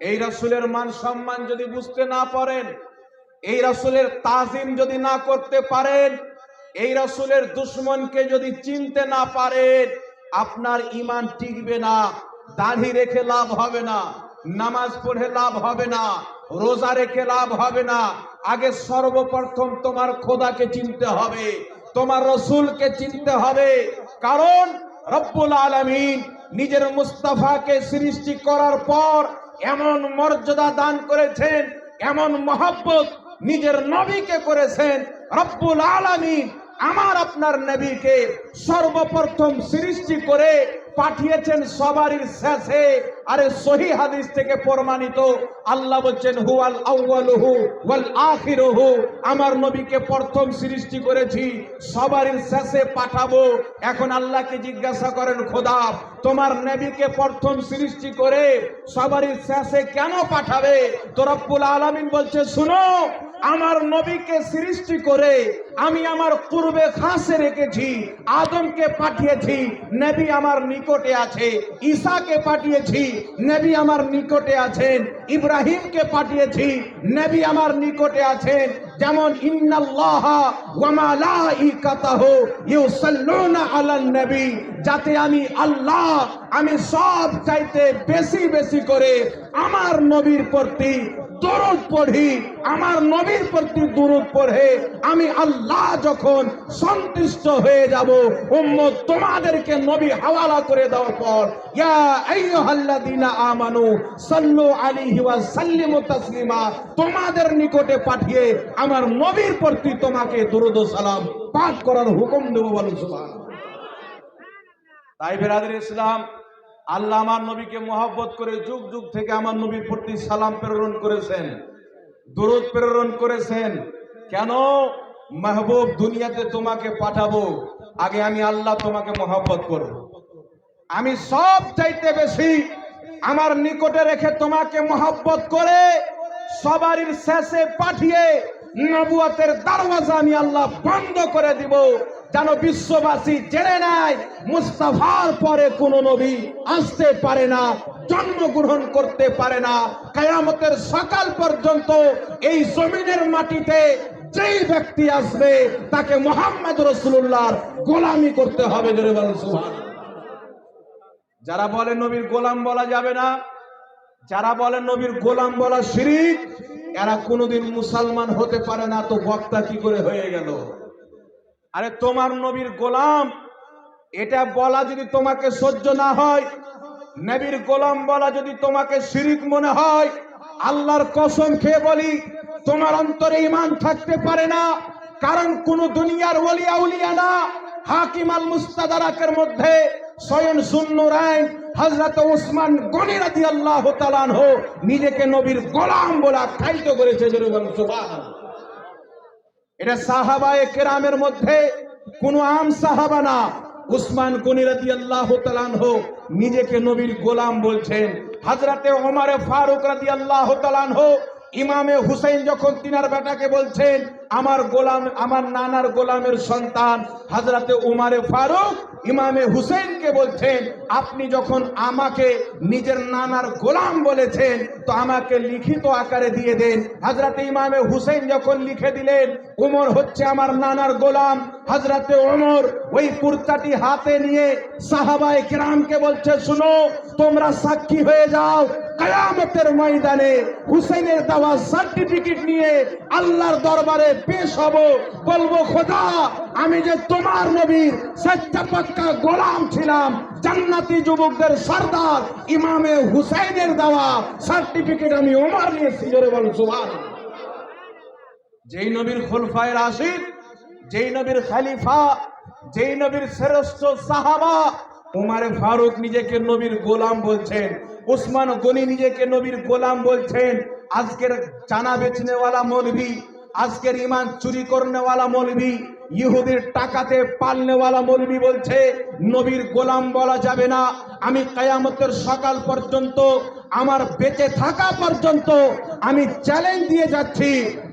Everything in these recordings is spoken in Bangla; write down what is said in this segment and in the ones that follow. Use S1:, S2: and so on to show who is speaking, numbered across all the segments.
S1: এই রাসূলের মান সম্মান যদি বুঝতে না পারেন, এই রাসূলের তাজিম যদি না করতে পারেন, এই রাসূলের দুশমনকে যদি চিনতে না পারেন, আপনার ঈমান টিকবে না। দাড়ি রেখে লাভ হবে না, নামাজ পড়ে লাভ হবে না, রোজা রেখে লাভ হবে না। আগে সর্বপ্রথম তোমার খোদাকে চিনতে হবে, তোমার রাসূলকে চিনতে হবে। কারণ রব্বুল আলামিন নিজের মুস্তাফাকে সৃষ্টি করার পর এমন মর্যাদা দান করেছেন, এমন মহব্বত নিজের নবীকে করেছেন। রব্বুল আলামিন আমার আপনার নবীকে সর্বপ্রথম সৃষ্টি করে পাঠিয়েছেন সবারই শেষে। আরে সহিহ হাদিস থেকে প্রমাণিত, আল্লাহ বলেন হুয়াল আউয়ালুহু ওয়াল আখিরুহু, আমার নবীকে প্রথম সৃষ্টি করেছি, সবারই শেষে পাঠাবো। এখন আল্লাহকে জিজ্ঞাসা করেন, খোদা তোমার নবীকে প্রথম সৃষ্টি করে সবারই শেষে কেন পাঠাবে? তো রব্বুল আলামিন বলছে, শুনো, আমার নবীকে সৃষ্টি করে আমি আমার পূর্বে খাসে রেখেছি। আদমকে পাঠিয়েছি, নবী আমার নিকটে আছে। ঈসাকে পাঠিয়েছি, নবী আমার নিকটে আছেন। ইব্রাহিমকে পাঠিয়েছি, নবী আমার নিকটে আছেন। যেমন ইন্নাল্লাহা ওয়া মালাইকাতাহু ইউসাল্লুনা আলান নবী, যাতে আমি আল্লাহ আমি সব চাইতে বেশি বেশি করে আমার নবীর প্রতি দরুদ পড়ি। আমার নবীর প্রতি দরুদ পড়ে আমি আল্লাহ যখন সন্তুষ্ট হয়ে যাব, উম্মত তোমাদেরকে নবী হাওয়ালা করে দেওয়ার পর ইয়া আইয়ুহাল্লাযীনা আমানু সাল্লু আলাইহি ওয়া সাল্লিমু তাসলিমা, তোমাদের নিকটে পাঠিয়ে আমার নবীর প্রতি তোমাকে দরুদ ও সালাম পাঠ করার হুকুম দেব। বলুন সুবহানাল্লাহ। তাই বিরাদর ইসলাম, আল্লাহ আমার নবীকে মহব্বত করে যুগ যুগ থেকে আমার নবীর প্রতি সালাম প্রেরণ করেছেন, দরুদ প্রেরণ করেছেন। কেন? মাহবুব, দুনিয়াতে তোমাকে পাঠাবো, আগে আমি আল্লাহ তোমাকে মহব্বত করব, আমি সব চাইতে বেশি আমার নিকটে রেখে তোমাকে মহব্বত করে সবারই শেষে পাঠিয়ে নবুয়তের দরওয়াজা আমি আল্লাহ বন্ধ করে দিব, যেন বিশ্ববাসী জেনে নেয় মুস্তাফার পরে কোন নবী আসতে পারে না, জন্মগ্রহণ করতে পারে না। কিয়ামতের সকাল পর্যন্ত এই জমিনের মাটিতে যেই ব্যক্তি আসবে তাকে মুহাম্মদ রাসূলুল্লাহর গোলামি করতে হবে। জোরে বলুন সুবহানাল্লাহ। যারা বলে নবীর গোলাম বলা যাবে না, যারা বলে নবীর গোলাম বলা শিরক, এরা কোনোদিন মুসলমান হতে পারে না। তো বক্তা কি করে হয়ে গেল? আরে তোমার নবীর গোলাম এটা বলা যদি তোমাকে সহ্য না হয়, নবীর গোলাম বলা যদি তোমাকে শিরক মনে হয়, আল্লাহর কসম খেয়ে বলি তোমার অন্তরে ঈমান থাকতে পারে না। কারণ কোন দুনিয়ার ওলি আউলিয়া না। হাকিম আল মুস্তাদরাকের মধ্যে স্বয়ং সুন্নুরাইন হযরত উসমান গনি রাদিয়াল্লাহু তাআলা আনহু নিজেকে নবীর গোলাম বলে আখ্যায়িত করেছে। জোরে বলুন সুবহানাল্লাহ। এটা সাহাবায়ে কেরামের মধ্যে কোন আম সাহাবা না, উসমান গনি রাদিয়াল্লাহু তাআলা আনহু নিজেকে নবীর গোলাম বলছেন। হযরতে ওমর ফারুক রাদিয়াল্লাহু তাআলা আনহু ইমামে হুসাইন যখন তিনার বেটাকে বলছেন আমার গোলাম, আমার নানার গোলামের সন্তান, হযরতে উমর ফারুক ইমামে হুসাইনকে বলছেন আপনি যখন আমাকে নিজের নানার গোলাম বলেছেন তো আমাকে লিখিত আকারে দিয়ে দেন। হযরতে ইমামে হুসাইন যখন লিখে দিলেন উমর হচ্ছে আমার নানার গোলাম, হযরতে উমর ওই কুরতাটি হাতে নিয়ে সাহাবায়ে কেরামকে বলছে, শুনো, তোমরা সাক্ষী হয়ে যাও, কিয়ামতের ময়দানে হুসাইনের দেওয়া সার্টিফিকেট নিয়ে আল্লাহর দরবারে পেশ হব, বলবো খোদা আমি যে তোমার নবীর সচ্চা পাক্কা গোলাম ছিলাম, জান্নাতি যুবকদের সরদার ইমামে হুসাইনের দেওয়া সার্টিফিকেট আমি ওমর নিয়েছি। জোরে বলুন সুবহানাল্লাহ। যেই নবীর খুলফায়ে রাশিদ, যেই নবীর খলিফা, যেই নবীর শ্রেষ্ঠ সাহাবা উমর ফারুক নিজেকে নবীর গোলাম বলছেন, উসমান গনি নিজেকে নবীর গোলাম বলছেন। আজকের চানা বেচনেওয়ালা মৌলভী, আজকের ঈমান চুরি করনেওয়ালা মৌলভী, ইহুদির টাকাতে পালনেওয়ালা মৌলভী বলছে নবীর গোলাম বলা যাবে না। আমি কিয়ামতের সকাল পর্যন্ত আমার বেঁচে থাকা পর্যন্ত আমি চ্যালেঞ্জ দিয়ে যাচ্ছি,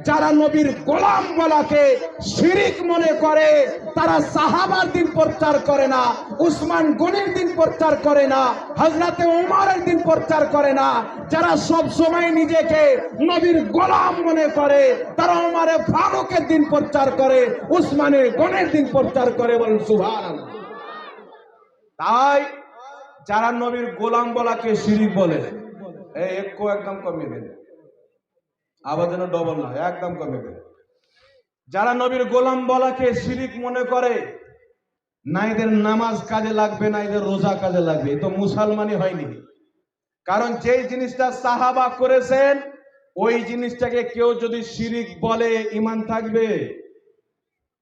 S1: যারা নবীর গোলাম বলাকে শিরিক মনে করে, তারা সাহাবার দিন প্রচার করে না, উসমান গনির দিন প্রচার করে না, হযরতে ওমরের দিন প্রচার করে না, যারা সব সময় নিজেকে নবীর গোলাম মনে করে, তারা ওমরে ফারুকের দিন প্রচার করে, উসমানের গনির দিন প্রচার করে। বলেন সুবহানাল্লাহ। তাই যারা নবীর গোলাম বলাকে শিরিক বলে, একদম কমিয়ে দেন, আবার যেন ডবল না, একদম কমিয়ে দেন। যারা নবীর গোলাম বলাকে শিরিক মনে করে, না এদের নামাজ কাজে লাগবে, না এদের রোজা কাজে লাগবে, তো মুসলমানই হয়নি। কারণ যেই জিনিসটা সাহাবা করেছেন, ওই জিনিসটাকে কেউ যদি শিরিক বলে, ঈমান থাকবে?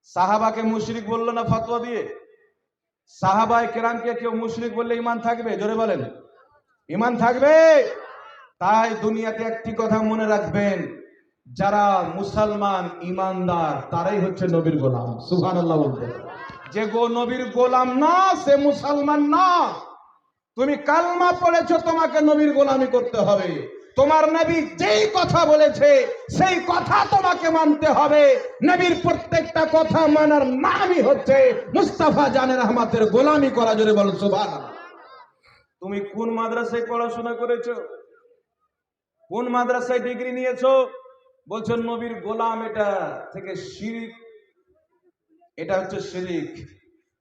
S1: সাহাবাকে মুশরিক বললো না ফতোয়া দিয়ে? সাহাবায়ে কেরামকে কেউ মুশরিক বললে ঈমান থাকবে? জোরে বলেন, ঈমান থাকবে? তাই দুনিয়াতে একটি কথা মনে রাখবেন, যারা মুসলমান ঈমানদার তারাই হচ্ছে নবীর গোলাম। সুবহানাল্লাহ বলতে, যে নবীর গোলাম না সে মুসলমান না। তুমি কালমা পড়েছো, তোমাকে নবীর গোলামি করতে হবে। তোমার নবী যেই কথা বলেছে সেই কথা তোমাকে মানতে হবে। নবীর প্রত্যেকটা কথা মানার নামই হচ্ছে মুস্তাফা জানে রহমতের গোলামি করা। জোরে বলো সুবহানাল্লাহ। তুমি কোন মাদ্রাসায় পড়াশোনা করেছো, কোন মাদ্রাসায় ডিগ্রি নিয়েছো, বলছো নবীর গোলাম, এটা থেকে শিরিক, এটা হচ্ছে শিরিক।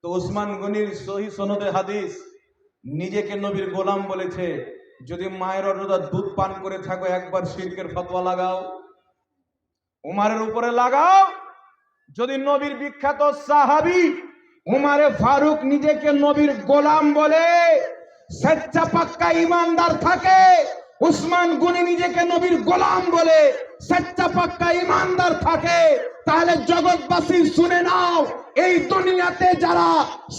S1: তো উসমান গনির সহিহ সনদে হাদিস, নিজেকে নবীর গোলাম বলেছে। যদি মায়ের অর্ধা দুধ পান করে থাকো, একবার শিরকের ফতোয়া লাগাও, উমারের উপরে লাগাও। যদি নবীর বিখ্যাত সাহাবী উমারে ফারুক নিজেকে নবীর গোলাম বলে সচ্চা পাক্কা ঈমানদার থাকে, উসমান গনি নিজেকে নবীর গোলাম বলে সচ্চা পাক্কা ঈমানদার থাকে, তাহলে জগৎবাসী শুনে নাও, এই দুনিয়াতে যারা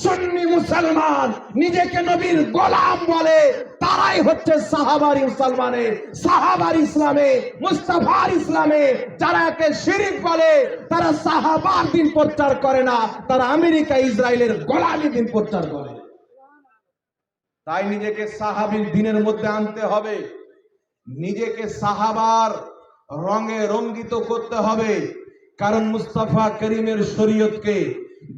S1: সুন্নি মুসলমান নিজেকে নবীর গোলাম বলে, তারাই হচ্ছে সাহাবার মুসলমানে, সাহাবার ইসলামে, মুস্তাফার ইসলামে। যারা একে শিরিক বলে, তারা সাহাবার দিন প্রচার করে না, তারা আমেরিকা ইসরায়েলের গোলামি দিন প্রচার করে। তাই নিজেকে সাহাবীর দিনের মধ্যে আনতে হবে, নিজেকে সাহাবার রঙে রঙ্গিত করতে হবে। কারণ মুস্তাফা করিমের শরীয়তকে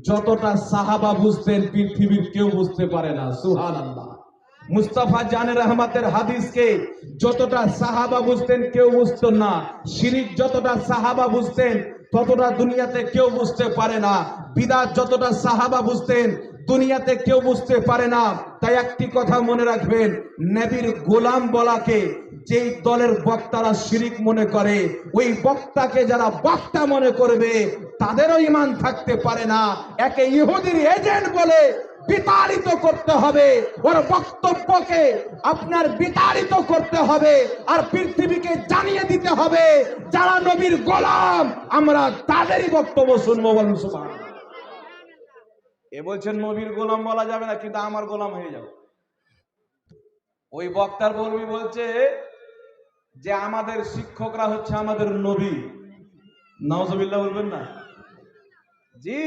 S1: যতটা সাহাবা বুঝতেন, পৃথিবীর কেউ বুঝতে পারে না। সুবহানাল্লাহ। মুস্তাফা জানে রহমতের হাদিসকে যতটা সাহাবা বুঝতেন, কেউ বুঝতো না। শিরিক যতটা সাহাবা বুঝতেন, ততটা দুনিয়াতে কেউ বুঝতে পারে না। বিদআত যতটা সাহাবা বুঝতেন, দুনিয়াতে কেউ বুঝতে পারে না। তাই একটি কথা মনে রাখবেন, নবীর গোলাম বলাকে যেই দলের বক্তারা শিরিক মনে করে, ওই বক্তাকে যারা বক্তা মনে করবে, তাদেরও ঈমান থাকতে পারে না। একে ইহুদির এজেন্ট বলে বিতাড়িত করতে হবে, ওর বক্তব্যকে আপনার বিতাড়িত করতে হবে, আর পৃথিবীকে জানিয়ে দিতে হবে যারা নবীর গোলাম, আমরা তাদেরই বক্তব্য শুনবো। বলুন সুবহানাল্লাহ। এ বলছেন নবীর গোলাম বলা যাবে না, কিন্তু আমার গোলাম হয়ে যাবে। ওই বক্তার বলবি বলছে যে আমাদের শিক্ষকরা হচ্ছে আমাদের নবী। নাউজুবিল্লাহ বলবেন না? জি,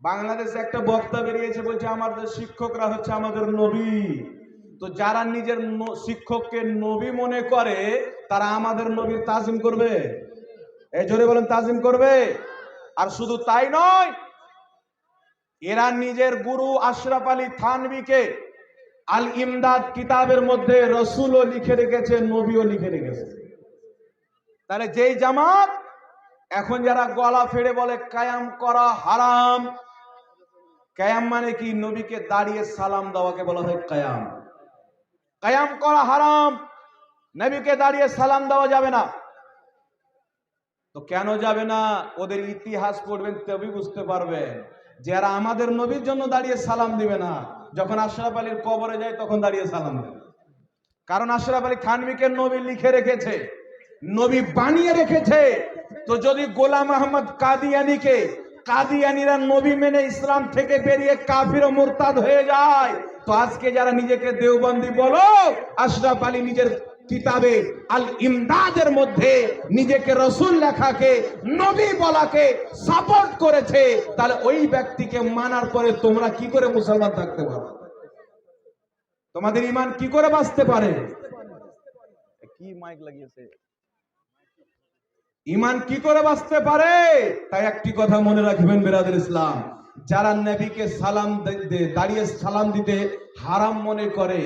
S1: বাংলাদেশে একটা বক্তা বেরিয়েছে, বলছে আমাদের শিক্ষকরা হচ্ছে আমাদের নবী। তো যারা নিজের শিক্ষককে নবী মনে করে, তারা আমাদের নবীর তাজিম করবে? এই জোরে বলেন, তাজিম করবে? আর শুধু তাই নয়, এরা নিজের গুরু আশরাফ আলী থানভীকে আল ইমদাদ কিতাবের মধ্যে রসুলও লিখে রেখেছে, নবীও লিখে রেখেছে। তাহলে যেই জামাত এখন যারা গলা ফেড়ে বলে কায়াম করা হারাম, কায়াম মানে কি? নবীকে দাঁড়িয়ে সালাম দেওয়াকে বলা হয় কায়াম। কায়াম করা হারাম, নবীকে দাঁড়িয়ে সালাম দেওয়া যাবে না। তো কেন যাবে না? ওদের ইতিহাস পড়বেন, তবেই বুঝতে পারবেন। যারা আমাদের নবীর জন্য দাঁড়িয়ে সালাম দিবে না, যখন আশরাফ আলীর কবরে যায় তখন দাঁড়িয়ে সালাম দেবে। কারণ আশরাফ আলী থানভীকে নবী লিখে রেখেছে, নবী বানিয়ে রেখেছে। তো যদি গোলাম আহমদ কাদিয়ানীকে, কাদিয়ানীরা নবী মেনে ইসলাম থেকে বেরিয়ে কাফির ও মুরতাদ হয়ে যায়, তো আজকে যারা নিজেকে দেওবন্দি বলো, আশরাফ আলী নিজের কিতাবে আল ইমদাদের মধ্যে নিজেকে রসুল লেখাকে, নবী বলাকে সাপোর্ট করেছে, তাহলে ওই ব্যক্তিকে মানার পরে তোমরা কি করে মুসলমান থাকতে পারো? তোমাদের ঈমান কি করে বাঁচতে পারে?
S2: কি মাইক লাগিয়েছে?
S1: ইমান কি করে বাঁচতে পারে? তাই একটি কথা মনে রাখবেন বেরাদের ইসলাম, যারা নবীকে সালাম দাঁড়িয়ে সালাম দিতে হারাম মনে করে,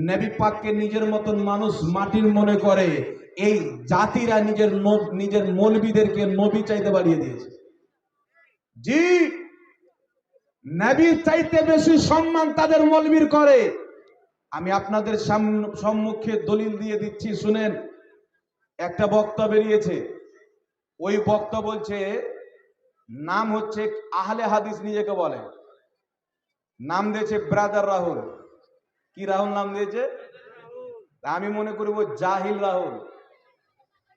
S1: নবী পাককে নিজের মতন মানুষ মাটির মনে করে, এই জাতিরা নিজের মৌলবীদেরকে নবী চাইতে বাড়িয়ে দিয়েছে। জি, নবীর চাইতে বেশি সম্মান তাদের মৌলবীর করে। আমি আপনাদের সম্মুখে দলিল দিয়ে দিচ্ছি, শুনেন। একটা বক্তা বেরিয়েছে, ওই বক্তা বলছে, নাম হচ্ছে আহলে হাদিস নিজেকে বলে, নাম দিয়েছে ব্রাদার রাহুল। কি রাহুল নাম দিয়েছে? আমি মনে করি ও জাহিল রাহুল,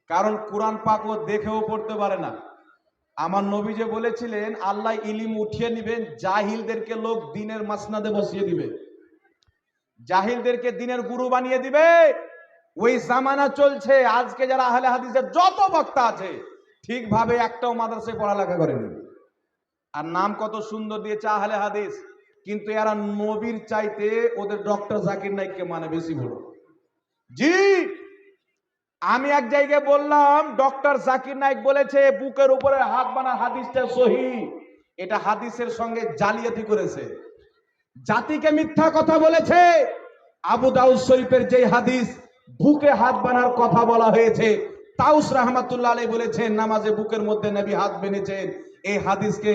S1: কারণ কোরআন পাক ও দেখেও পড়তে পারে না। আমার নবী যে বলেছিলেন আল্লাহ ইলিম উঠিয়ে নিবেন, জাহিলদেরকে লোক দিনের মাসনাদে বসিয়ে দিবে, জাহিলদেরকে দিনের গুরু বানিয়ে দিবে। ওই জামানা চলছে। আজকে যারা আহলে হাদিসের যত বক্তা আছে ঠিকভাবে একটাও মাদ্রাসায় পড়ালেখা করেনি, আর নাম কত সুন্দর দিয়েছে আহলে হাদিস, কিন্তু এরা নবীর চাইতে ওদের ডক্টর জাকির নাইককে মানে বেশি বড়। জি, আমি এক জায়গায় বললাম ডক্টর জাকির নাইক বলেছে বুকের উপরে হাত বানা হাদিসটা সহিহ, এটা হাদিসের সঙ্গে জালিয়াতি করেছে, জাতিকে মিথ্যা কথা বলেছে। আবু দাউদ শরীফের যে হাদিস বুকে হাত বানার কথা বলা হয়েছে, তাউস রাহমাতুল্লাহ আলাইহি বলেছেন নামাজে বুকের মধ্যে নবী হাত বেঁধেছেন, এই হাদিসকে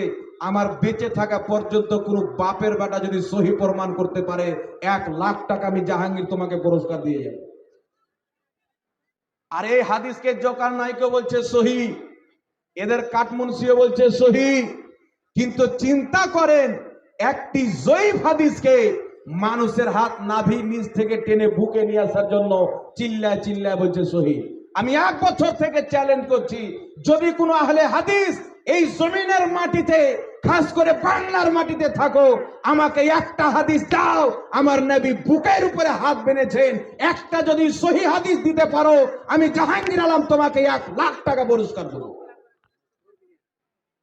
S1: আমার বেঁচে থাকা পর্যন্ত কোন বাপের বেটা যদি সহি প্রমাণ করতে পারে 1,00,000 টাকা আমি জাহাঙ্গীর তোমাকে পুরস্কার দিয়ে যাব। আর এই হাদিসকে জোকার নাইকও বলছে সহি, এদের কাটমুনসিও বলছে সহি, কিন্তু চিন্তা করেন একটি জয়ীফ হাদিসকে মানুষের হাত নাভি নিচ থেকে টেনে বুকে নিয়ে আসার জন্য চিল্লায় চিল্লায় বলছে সহি। আমি 1 বছর থেকে চ্যালেঞ্জ করছি, যদি কোনো আহলে হাদিস এই জমিনের মাটিতে, খাস করে বাংলার মাটিতে থাকো, আমাকে একটা হাদিস দাও আমার নবী বুকের উপরে হাত বেঁধেছেন, একটা যদি সহি হাদিস দিতে পারো, আমি জাহাঙ্গীর আলম তোমাকে 1,00,000 টাকা পুরস্কার দেবো।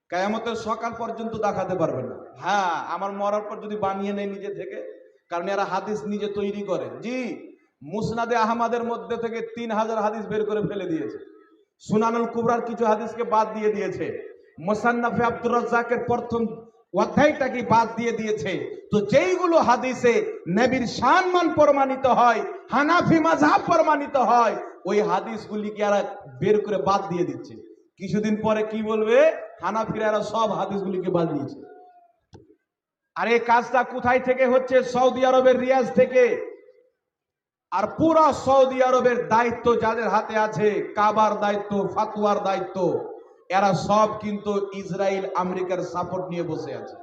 S1: কিয়ামতের সকাল পর্যন্ত দেখাতে পারবে না। হ্যাঁ, আমার মরার পর যদি বানিয়ে নেয় নিজে থেকে, কারণ এরা হাদিস নিজে তৈরি করে। জি, মুসনাদে আহমদের মধ্যে থেকে 3,000 হাদিস বের করে ফেলে দিয়েছে, সুনানুল কুবরার কিছু হাদিসকে বাদ দিয়ে দিয়েছে, মুসান্নাফে আব্দুর রাজ্জাকের প্রথম অধ্যায়টাকে বাদ দিয়ে দিয়েছে। তো যেইগুলো হাদিসে নবীর সম্মান প্রমাণিত হয়, হানাফি মাযহাব প্রমাণিত হয়, ওই হাদিসগুলিকে এরা বের করে বাদ দিয়ে দিচ্ছে। কিছুদিন পরে কি বলবে? হানাফিরা এরা সব হাদিসগুলিকে বাদ দিয়েছে। আর এই কাজটা কোথায় থেকে হচ্ছে? সৌদি আরবের রিয়াজ থেকে। আর পুরো সৌদি আরবের দায়িত্ব যাদের হাতে আছে, কাবার দায়িত্ব, ফাতোয়ার দায়িত্ব, এরা সব কিন্তু ইসরায়েল আমেরিকার সাপোর্ট নিয়ে বসে আছে।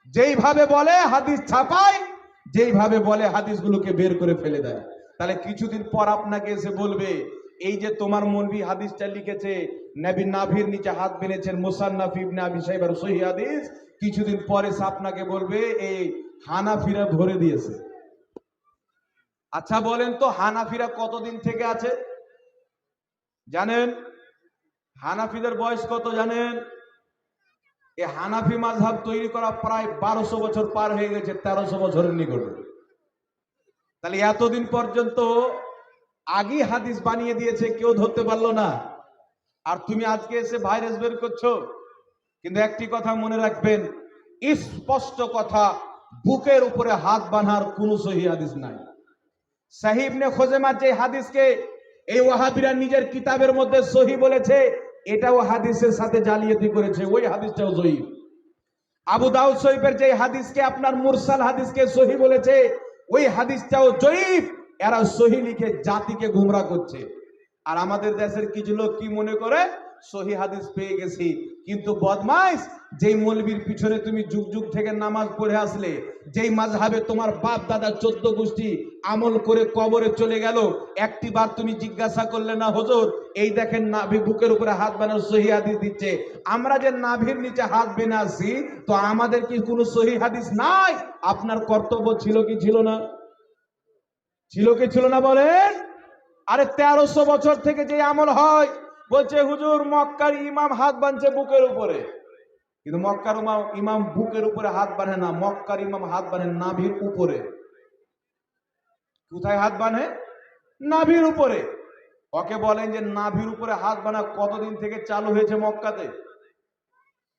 S1: যেইভাবে বলে হাদিস ছাপায়, যেইভাবে বলে হাদিসগুলোকে বের করে ফেলে দেয়। তাহলে কিছুদিন পর আপনাকে এসে বলবে এই যে তোমার মৌলভী হাদিসটা লিখেছে নবী নাভির নিচে হাত বেঁধেছেন, মুসান্নাফ ইবনে আবি শাইবার সহিহ হাদিস, কিছুদিন পরে আপনাকে বলবে এই হানাফিরা ধরে দিয়েছে। আচ্ছা বলেন তো হানাফিরা কতদিন থেকে আছে জানেন? হানাফিদের বয়স কত জানেন? এই হানাফি মাযহাব তৈরি করা প্রায় 1200 বছর পার হয়ে গেছে, 1300 বছরের নিকটে। তাহলে এতদিন পর্যন্ত আগেই হাদিস বানিয়ে দিয়েছে, কেউ ধরতে পারলো না, আর তুমি আজকে এসে ভাইরাস বের করছো। কিন্তু একটি কথা মনে রাখবেন, স্পষ্ট কথা, বুকের উপরে হাত বাঁধার কোন সহিহ হাদিস নাই। সাহিহ ইবনে খুজাইমার যে হাদিসকে এই ওয়াহাবিরা নিজের কিতাবের মধ্যে সহিহ বলেছে, এটাও হাদিসের সাথে জালিয়াতি করেছে, ওই হাদিসটাও জয়ীফ। আবু দাউদ শরীফের যে হাদিসকে আপনার মুরসাল হাদিসকে সহিহ বলেছে, ওই হাদিসটাও জয়ীফ। এরা সহিহ লিখে জাতিকে গুমরা করছে। আর আমাদের দেশের কিছু লোক কি মনে করে, সহিহ হাদিস পেয়ে গেছি। কিন্তু বদমাইশ, যেই মৌলবীর পিছনে তুমি যুগ যুগ থেকে নামাজ পড়ে আসলে, যেই মাযহাবে তোমার বাপ দাদা 14 গোষ্ঠী আমল করে কবরে চলে গেল, একটি বার তুমি জিজ্ঞাসা করলে না হুজুর এই দেখেন নাভি বুকের উপরে হাত বানার সহিহ হাদিস দিচ্ছে, আমরা যে নাভির নিচে হাত বেঁধে আসি, তো আমাদের কি কোনো সহিহ হাদিস নাই? আপনার কর্তব্য ছিল কি ছিল না? ছিল কি ছিল না বলেন? আরে 1300 বছর থেকে যে আমল হয়, বলছে হুজুর মক্কার ইমাম হাত বাঁধছে বুকের উপরে, কিন্তু মক্কার ইমাম বুকের উপরে হাত বাঁধে না, মক্কার ইমাম হাত বাঁধে নাভির উপরে। কোথায় হাত বাঁধে? নাভির উপরে। ওকে বলেন যে নাভির উপরে হাত বানা কতদিন থেকে চালু হয়েছে মক্কাতে?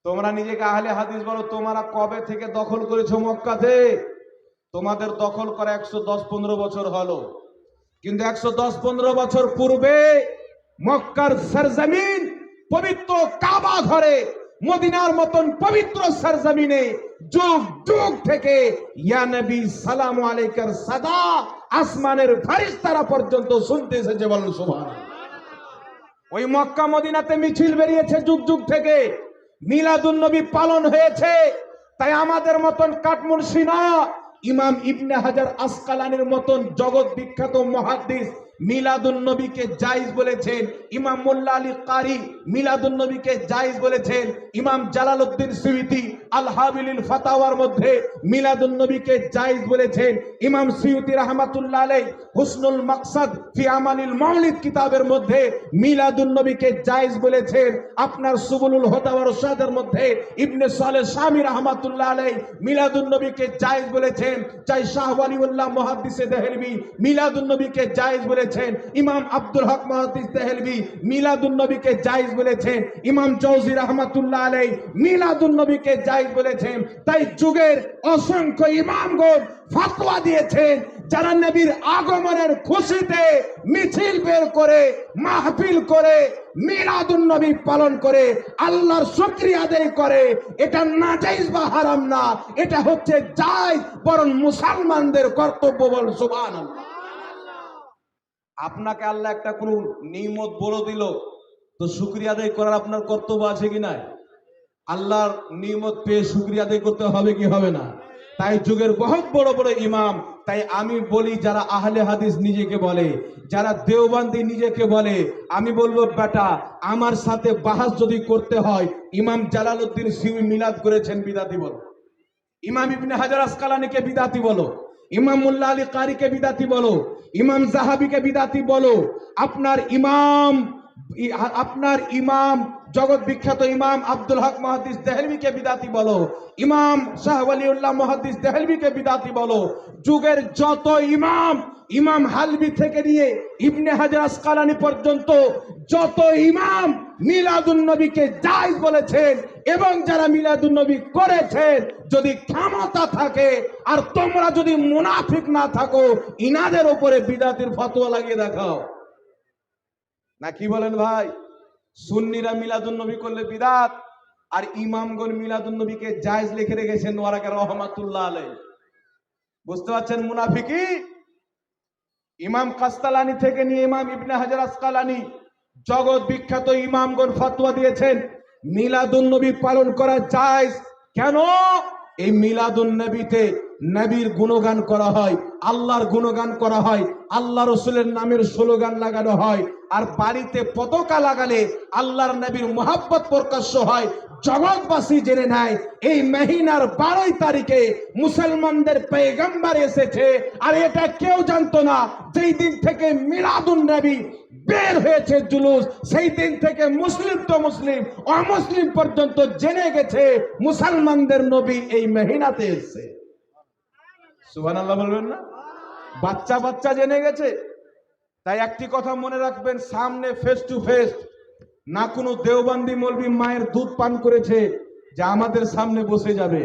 S1: তোমরা নিজেকে আহলে হাদিস বলো, তোমরা কবে থেকে দখল করেছো মক্কাতে? তোমাদের দখল করা 110-15 বছর হলো, কিন্তু 110-15 বছর পূর্বে মক্কার সরজমিন পবিত্র কাবা ঘরে মদিনার মতন পবিত্র সরজমিনে যুগ যুগ থেকে ইয়া নবী সালামু আলাইকার সাদা আসমানের ফেরেশতারা পর্যন্ত শুনতে এসেছে। বলুন সুবহানাল্লাহ। ওই মক্কা মদিনাতে মিছিল বেরিয়েছে যুগ যুগ থেকে, মিলাদুন নবী পালন হয়েছে। তাই আমাদের মতন কাঠমুনসি না, ইমাম ইবনে হাজার আসকালানির মতন জগৎ বিখ্যাত মুহাদ্দিস মিলাদুন নবীকে জায়েজ বলেছেন। ইমাম মোল্লা আলী কারি মিলাদুন নবীকে জায়েজ বলেছেন। ইমাম জালালউদ্দিন সুয়ুতি আল হাবিলিল ফাতাওয়ার মধ্যে মিলাদুন নবীকে জায়েজ বলেছেন। ইমাম সুয়ুতি রাহমাতুল্লাহ আলাইহি হুসনুল মাকসাদ ফি আমালিল মাউলিদ কিতাবের মধ্যে মিলাদুন নবীকে জায়েজ বলেছেন। আপনার সুবুলুল হুদা ওয়া রশাদের মধ্যে ইবনে সালেহ শামী রাহমাতুল্লাহ আলাইহি মিলাদুন নবীকে জায়েজ বলেছেন। চাই শাহ ওয়ালিউল্লাহ মুহাদ্দিসে দেহলভী মিলাদুন নবীকে জায়েজ বলেছেন। ইমাম আব্দুল হক মুহাদ্দিস দেহলভী মিলাদুন নবীকে জায়েজ বলেছেন। ইমাম জওজি রাহমাতুল্লাহ আলাইহি মিলাদুন নবীকে জায়েজ বলেছেন। তাই যুগের অসংখ্য ইমামগণ ফতোয়া দিয়েছেন, যারা নবীর আগমনের খুশিতে মিছিল বের করে মাহফিল করে মিলাদুন নবী পালন করে আল্লাহর শুকরিয়া আদায় করে, এটা নাজায়েজ বা হারাম না, এটা হচ্ছে জায়েজ, বরং মুসলমানদের কর্তব্য। বল সুবহানাল্লাহ। আপনাকে আল্লাহ একটা কোন নিয়ামত বড় দিল, তো শুকরিয়া আদায় করার আপনার কর্তব্য আছে কি না? আল্লাহর নিয়ামত পেয়ে শুকরিয়া আদায় করতে হবে কি হবে না? তাই যুগের বহুত বড় বড় ইমাম, তাই আমি বলি যারা আহলে হাদিস নিজেকে বলে, যারা দেওবন্দি নিজেকে বলে, আমি বলবো বেটা আমার সাথে বাহাস যদি করতে হয়, ইমাম জালালউদ্দিন সুয়ুতি মিলাদ করেছেন বিদাতি বলো, ইমাম ইবনে হাজার আসকালানিকে বিদাতি বলো, ইমাম মোল্লা আলী কারিকে বিদাতি বলো, ইমাম জাহাবিকে বিদাতি বলো, আপনার ইমাম জগৎ বিখ্যাত ইমাম আব্দুল হক মুহাদ্দিস দেহলভীকে বিদাতি বলো, ইমাম শাহ ওয়ালিউল্লাহ মুহাদ্দিস দেহলভীকে বিদাতি বলো। যুগের যত ইমাম হালবি থেকে নিয়ে ইবনে হাজার আসকালানি পর্যন্ত যত ইমাম মিলাদুন নবীকে জায়েজ বলেছেন, এবং যারা মিলাদুন নবী করেছেন, যদি ক্ষমতা থাকে আর তোমরা যদি মুনাফিক না থাকো, ইনাদের উপরে বিদাতির ফতোয়া লাগিয়ে দেখাও না। কি বলেন ভাই? সুন্নিরা মিলাদুন নবী করলে বিদাত, আর ইমামগণ মিলাদুন নবীকে জায়েজ লিখে রেখেছেন ওয়ারাকা রহমাতুল্লাহ আলাইহি। বুঝতে পারছেন মুনাফিকি? ইমাম কাস্তালানি থেকে নিয়ে ইমাম ইবনে হাজার আসকালানি জগৎ বিখ্যাত ইমামগণ ফতোয়া দিয়েছেন মিলাদুন নবী পালন করা জায়েজ। কেন? এই মিলাদুন নবীতে নবীর গুণগান করা হয়, আল্লাহর গুণগান করা হয়, আল্লাহ রসুলের নামের স্লোগান লাগানো হয়, আর বাড়িতে পতাকা লাগালে আল্লাহর নবীর মুহাব্বত প্রকাশ্য হয়। জগৎবাসী জেনে নেয় এই মহিনার 12 তারিখে মুসলমানদের পয়গম্বর এসেছে, আর এটা কেউ জানতো না। যেই দিন থেকে মিলাদুন নবী বের হয়েছে জুলুস, সেই দিন থেকে মুসলিম তো মুসলিম, অমুসলিম পর্যন্ত জেনে গেছে মুসলমানদের নবী এই মহিনাতে এসেছে। সুবহানাল্লাহ বলবেন না? বাচ্চা বাচ্চা জেনে গেছে। তাই একটি কথা মনে রাখবেন, সামনে ফেস টু ফেস না কোনো দেওবন্দি মৌলবি মায়ের দুধ পান করেছে যে আমাদের সামনে বসে যাবে,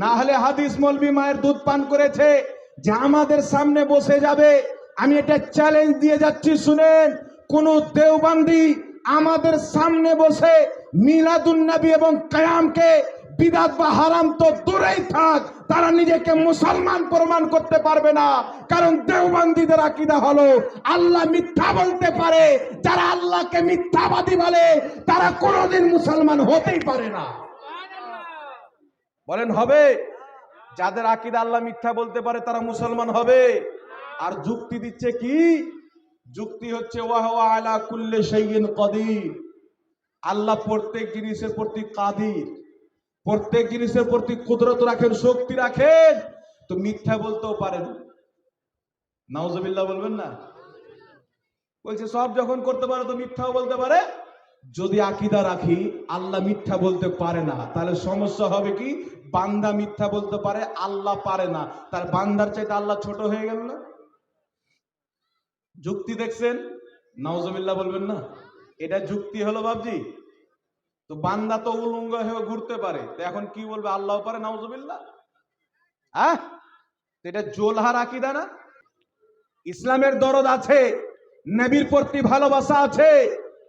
S1: না হলে হাদিস মৌলবি মায়ের দুধ পান করেছে যে আমাদের সামনে বসে যাবে। আমি এটা চ্যালেঞ্জ দিয়ে যাচ্ছি, শুনেন, কোন দেওবন্দি আমাদের সামনে বসে মিলাদুন নবী এবং কিয়ামকে বিদআত বা হারাম তো দূরেই থাক, তারা নিজেকে মুসলমান প্রমাণ করতে পারবে না। কারণ দেওবন্দীদের আকীদা হলো আল্লাহ মিথ্যা বলতে পারে, যারা আল্লাহকে মিথ্যাবাদী বলে তারা কোনোদিন মুসলমান হতেই পারে না। বলেন হবে? যাদের আকীদা আল্লাহ মিথ্যা বলতে পারে তারা মুসলমান হবে। আর যুক্তি দিচ্ছে কি? যুক্তি হচ্ছে ওয়া হুয়া আলা কুল্লি শাইইন কাদির, আল্লাহ প্রত্যেক জিনিসের প্রতি কাদির, প্রত্যেক জিনিসের প্রতি কুদরত রাখেন, শক্তি রাখেন, তো মিথ্যা বলতেও পারেন। নাউজুবিল্লাহ বলবেন না? বলছে সব যখন করতে পারে তো মিথ্যাও বলতে পারে। যদি আকীদা রাখি আল্লাহ মিথ্যা বলতে পারে না, তাহলে সমস্যা হবে কি? বান্দা মিথ্যা বলতে পারে, আল্লাহ পারে না, তার বান্দার চাইতে আল্লাহ ছোট হয়ে গেল না? যুক্তি দেখছেন? নাউজুবিল্লাহ বলবেন না? এটা যুক্তি হলো বাবজি? তো বান্দা তো উলঙ্গ হয়ে ঘুরতে পারে, তো এখন কি বলবে আল্লাহ পারে নাউজুবিল্লাহ? হ্যাঁ, এটা জোলহার আকীদা না? ইসলামের দরদ আছে, নবীর প্রতি ভালোবাসা আছে,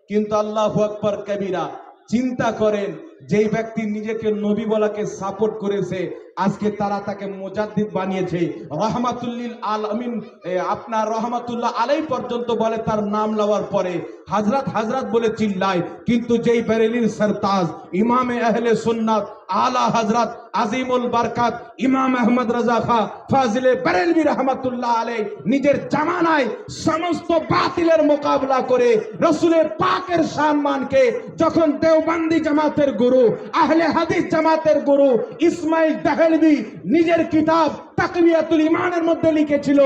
S1: কিন্তু আল্লাহু আকবার কবীরা। চিন্তা করেন, যেই ব্যক্তি নিজেকে নবী বলাকে সাপোর্ট করেছে, আজকে তারা তাকে মুজাদ্দিদ বানিয়েছে, রহমাতুল্লিল আলামিন, আপনার রহমাতুল্লাহ আলাই পর্যন্ত বলে তার নাম লওয়ার পরে, হযরত হযরত বলে চিল্লায়। কিন্তু যেই বেরেলির সরতাজ ইমামে আহলে সুন্নাত আলা হযরত আজিমুল বরকত ইমাম আহমদ রাজা খা ফাজিলে বেরেলভী রহমাতুল্লাহ আলাই নিজের জামানায় সমস্ত বাতিলের মোকাবেলা করে রাসূলের পাকের সম্মানকে যখন দেওবন্দি জামাতের গুরু আহলে হাদিস জামাতের গুরু ইসমাইল দেহলভী নিজের কিতাব তাকবিয়াতুল ঈমানের মধ্যে লিখেছিল,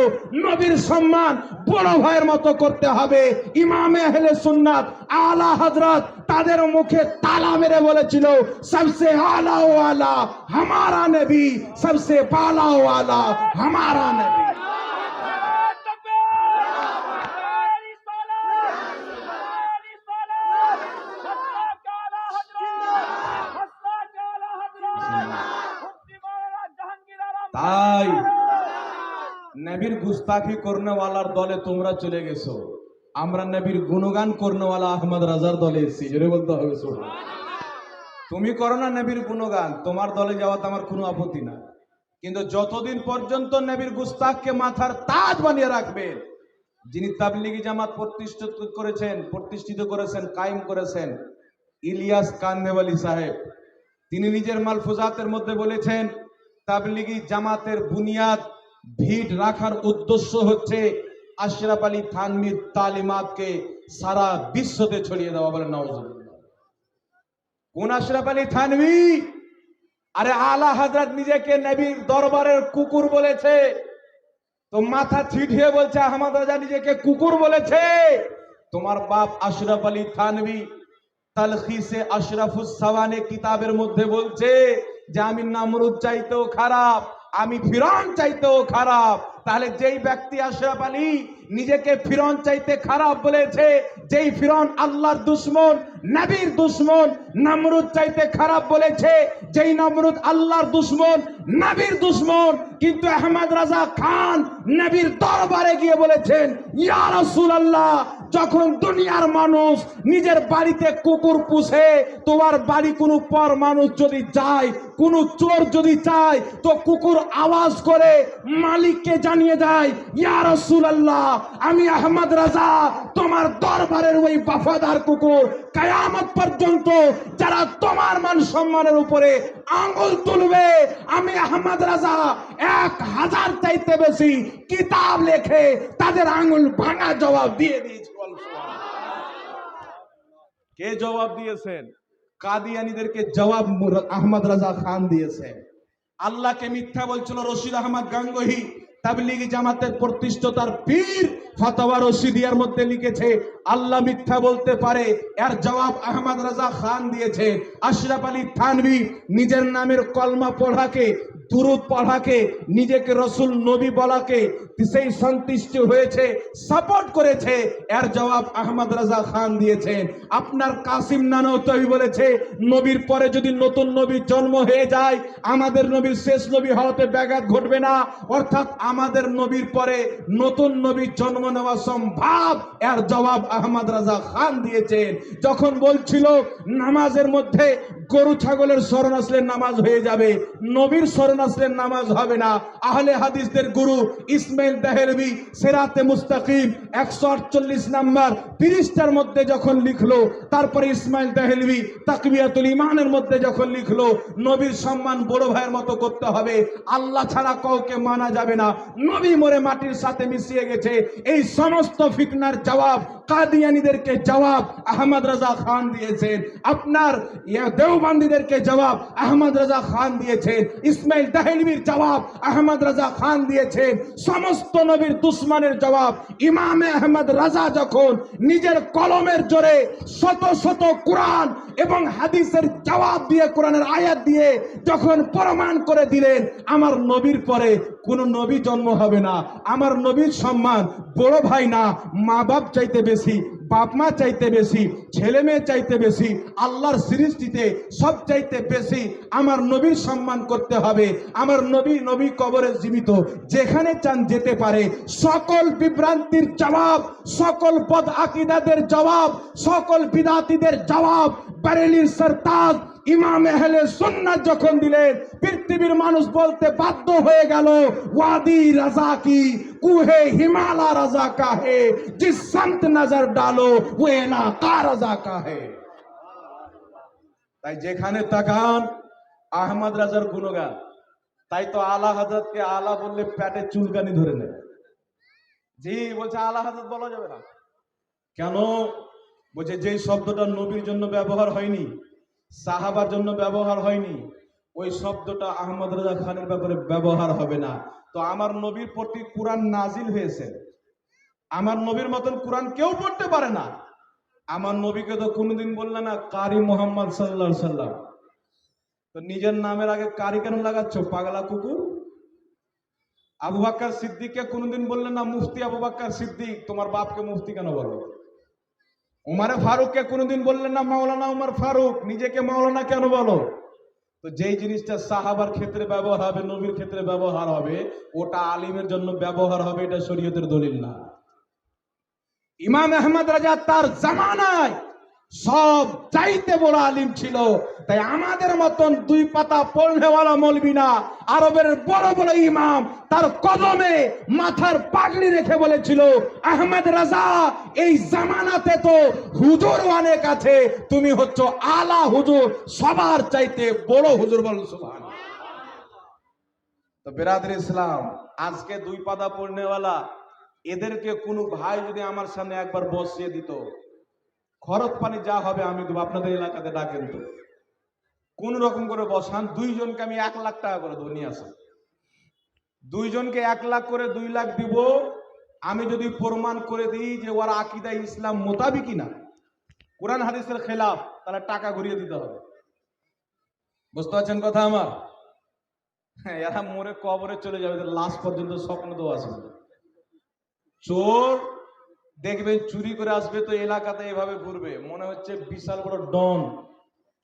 S1: নবীর সম্মান বড় ভাইয়ের মতো করতে হবে। ইমামে আহলে সুন্নাত আলা হযরত তাদের মুখে তালা মেরে বলেছিল, সবসে আলা ওয়ালা हमारा नबी, सबसे बाला वाला हमारा नबी। তাই নবীর গুস্তাখি করনেওয়ালার দলে তোমরা চলে গেছো, আমরা নবীর গুণগান করনেওয়ালা আহমদ রাজার দলে এসেছি। জোরে বলতে হবে সুবহানাল্লাহ। তুমি করো না নবীর গুণগান, তোমার দলে যাওয়াতে আমার কোনো আপত্তি না, কিন্তু যতদিন পর্যন্ত নবীর গুস্তাখকে মাথার তাজ বানিয়ে রাখবে, যিনি তাবলিগি জামাত প্রতিষ্ঠিত করেছেন কায়েম করেছেন ইলিয়াস কান্দেওয়ালি সাহেব, তিনি নিজের মালফুজাতের মধ্যে বলেছেন, তাবলিগি জামাতের বুনিয়াদ ভিড় রাখার উদ্দেশ্য হচ্ছে আশরাফ আলী থানভীর তালিমাতকে সারা বিশ্বতে ছড়িয়ে দেওয়া। বলে নাউজুবিল্লাহ। কোন আশরাফ আলী থানভী? আরে আলা হযরত নিজেকে নবীর দরবারের কুকুর বলেছে, তো মাথা ছিটিয়ে বলছে আহমদ রাজা নিজেকে কুকুর বলেছে। তোমার বাপ আশরাফ আলী থানভী তালখিসে আশরাফুস সাওয়ানে কিতাবের মধ্যে বলছে যে আমি নমরুদ চাইতেও খারাপ, আমি ফিরআউন চাইতেও খারাপ। তাহলে যেই ব্যক্তি আশরাফ আলী নিজেকে ফিরআউন চাইতে খারাপ বলেছে, যেই ফিরআউন আল্লাহর দুশমন নবীর দুশমন, নমরুদ চাইতে খারাপ বলেছে, যেই নমরুদ আল্লাহর দুশমন নবীর দুশমন, কিন্তু আহমদ রাজা খান নবীর দরবারে গিয়ে বলেছেন, ইয়া রাসূলুল্লাহ, যখন দুনিয়ার মানুষ নিজের বাড়িতে কুকুর পুষে, তোমার বাড়ি কোনো পর মানুষ যদি যায়, কোনো চোর যদি চায়, তো কুকুর আওয়াজ করে মালিককে জানিয়ে দেয়, ইয়া রাসূলুল্লাহ, আমি আহমদ রাজা তোমার দরবারের ওই বফাদার কুকুর, কিয়ামত পর্যন্ত যারা তোমার মান সম্মানের উপরে আঙ্গুল তুলবে, আমি আহমদ রাজা 1000 চাইতে বেশি কিতাব লেখে তাদের আঙ্গুল ভাঙা জবাব দিয়ে দিয়েছি। কে জবাব দিয়েছেন? কাদিয়ানীদেরকে জবাব আহমদ রাজা খান দিয়েছেন। আল্লাহকে মিথ্যা বলছিল রশিদ আহমদ গাঙ্গুহি, তাবলিগি জামাতের প্রতিষ্ঠাতার পীর, ফতোয়া রশিদিয়ার মধ্যে লিখেছে আল্লাহ মিথ্যা বলতে পারে, এর জবাব আহমদ রাজা খান দিয়েছে। আশরাফ আলী থানভী নিজের নামের কলমা পড়াকে, দুরুদ পড়াকে, নিজেকে রসুল নবী বলাকে সেই সন্তুষ্ট হয়েছে, সাপোর্ট করেছে, এর জবাব আহমদ রাজা খান দিয়েছেন। আপনার কাসিম নানওতই বলেছে নবীর পরে যদি নতুন নবীর জন্ম হয়ে যায়, আমাদের নবীর শেষ নবী হওয়াতে ব্যাঘাত ঘটবে না, অর্থাৎ আমাদের নবীর পরে নতুন নবীর জন্ম নেওয়া সম্ভব, এর জবাব আহমদ রাজা খান দিয়েছেন। যখন বলছিল নামাজের মধ্যে গরু ছাগলের শরণ আসলে নামাজ হয়ে যাবে, নবীর শরণ আসলে নামাজ হবে না, আহলে হাদিসদের গুরু ইসমাইল দেহলভী সিরাতে মুস্তাকিম 148 নম্বর পৃষ্ঠার মধ্যে যখন লিখলো, তারপরে ইসমাইল দেহলভী তাকবিয়াতুল ঈমানের মধ্যে যখন লিখলো নবীর সম্মান বড় ভাইয়ের মতো করতে হবে, আল্লাহ ছাড়া কাউকে মানা যাবে না, নবী মরে মাটির সাথে মিশিয়ে গেছে, এই সমস্ত ফিতনার জবাব কাদিয়ানীদেরকে জবাব আহমদ রাজা খান দিয়েছেন। আপনার দেওবন্দীদেরকে জবাব আহমদ রাজা খান দিয়েছেন। ইসমাইল দেহলভীর জবাব আহমদ রাজা খান দিয়েছেন। সমস্ত নবীর দুশমনের জবাব ইমামে আহমদ রাজা যখন নিজের কলমের জোরে শত শত কোরআন এবং হাদিসের জবাব দিয়ে কোরআনের আয়াত দিয়ে যখন প্রমাণ করে দিলেন আমার নবীর পরে কোন নবী জন্ম হবে না, আমার নবীর সম্মান বড় ভাই না মা বাপ চাইতে বেশি, বাপ মা চাইতে বেশি, ছেলে মেয়ে চাইতে বেশি, আল্লাহর সৃষ্টিতে সব চাইতে বেশি আমার নবীর সম্মান করতে হবে। আমার নবী কবরে জীবিত, যেখানে চান যেতে পারে। সকল বিভ্রান্তির জবাব, সকল বদ আকীদাদের জবাব, সকল বিদাতীদের জবাব বারেলির সরতাজ ইমাম আহলে সুন্নাত যখন দিলেন, পৃথিবীর মানুষ বলতে বাধ্য হয়ে গেল ওয়াদি রাজা কি কুহে হিমালা রাজা কা হে, জিস সন্ত নজর ডালো वो इलाका রাজা কা হে। তাই যেখানে তাকান আহমদ রাজার গুণগান। তাই তো আলা হযরতকে আলা বললে পেটে চুলকানি ধরে নেয়। জি বলছে আলা হযরত বলা যাবে না কেন? বলছে যেই শব্দটা নবীর জন্য ব্যবহার হয়নি, সাহাবার জন্য ব্যবহার হয়নি, ওই শব্দটা আহমদ রাজা খানের ব্যাপারে ব্যবহার হবে না। তো আমার নবীর প্রতি কুরআন নাজিল হয়েছে, আমার নবীর মতন কুরআন কেউ পড়তে পারে না। আমার নবীকে তো কোনোদিন বললে না কারি মোহাম্মদ সাল্লাল্লাহু আলাইহি সাল্লাম, তো নিজের নামের আগে কারি কেন লাগাচ্ছ পাগলা কুকুর? আবু বকর সিদ্দিককে কোনোদিন বললে না মুফতি আবু বকর সিদ্দিক, তোমার বাপকে মুফতি কেন বলো? উমারে ফারুককে কোনোদিন বললেন না মাওলানা উমর ফারুক, নিজেকে মাওলানা কেন বলো? তো যেই জিনিসটা সাহাবার ক্ষেত্রে ব্যবহার হবে, নবীর ক্ষেত্রে ব্যবহার হবে, ওটা আলিমের জন্য ব্যবহার হবে, এটা শরীয়তের দলিল না। ইমাম আহমদ রাজা তার জামানায় সব চাইতে বড় আলিম ছিল। তাই আমাদের মতন দুই পাতা পড়নেওয়ালা মৌলবি না, আরবের বড় বড় ইমাম তার কদমে মাথার পাগড়ি রেখে বলেছিল আহমদ রাজা এই জামানাতে তো হুজুর অনেক আছে, তুমি হচ্ছ আলা হুজুর, সবার চাইতে বড় হুজুর। বল সুবহানাল্লাহ। তো বিরাদর ইসলাম, আজকে দুই পাতা পড়নেওয়ালা এদেরকে কোনো ভাই যদি আমার সামনে একবার বসিয়ে দিত, খরচ পানি যা হবে আমি দেবো, আপনাদের এলাকাতে ডাকেন তো, কোন রকম করে বসান, দুইজনকে আমি 1 লাখ টাকা করে দেবো, নিয়ে আসেন। দুইজনকে 1 লাখ করে 2 লাখ দিব। আমি যদি প্রমাণ করে দিই যে ওর আকীদা ইসলাম মোতাবিকই না, কোরআন হাদিসের খেলাফ, তাহলে টাকা ঘুরিয়ে দিতে হবে। বুঝতে পারছেন কথা আমার? হ্যাঁ, এরা মরে কবরে চলে যাবে, লাশ পর্যন্ত স্বপ্ন তো আসবে। চোর দেখবেন চুরি করে আসবে তো এলাকাতে এভাবে ঘুরবে, মনে হচ্ছে বিশাল বড় ডন।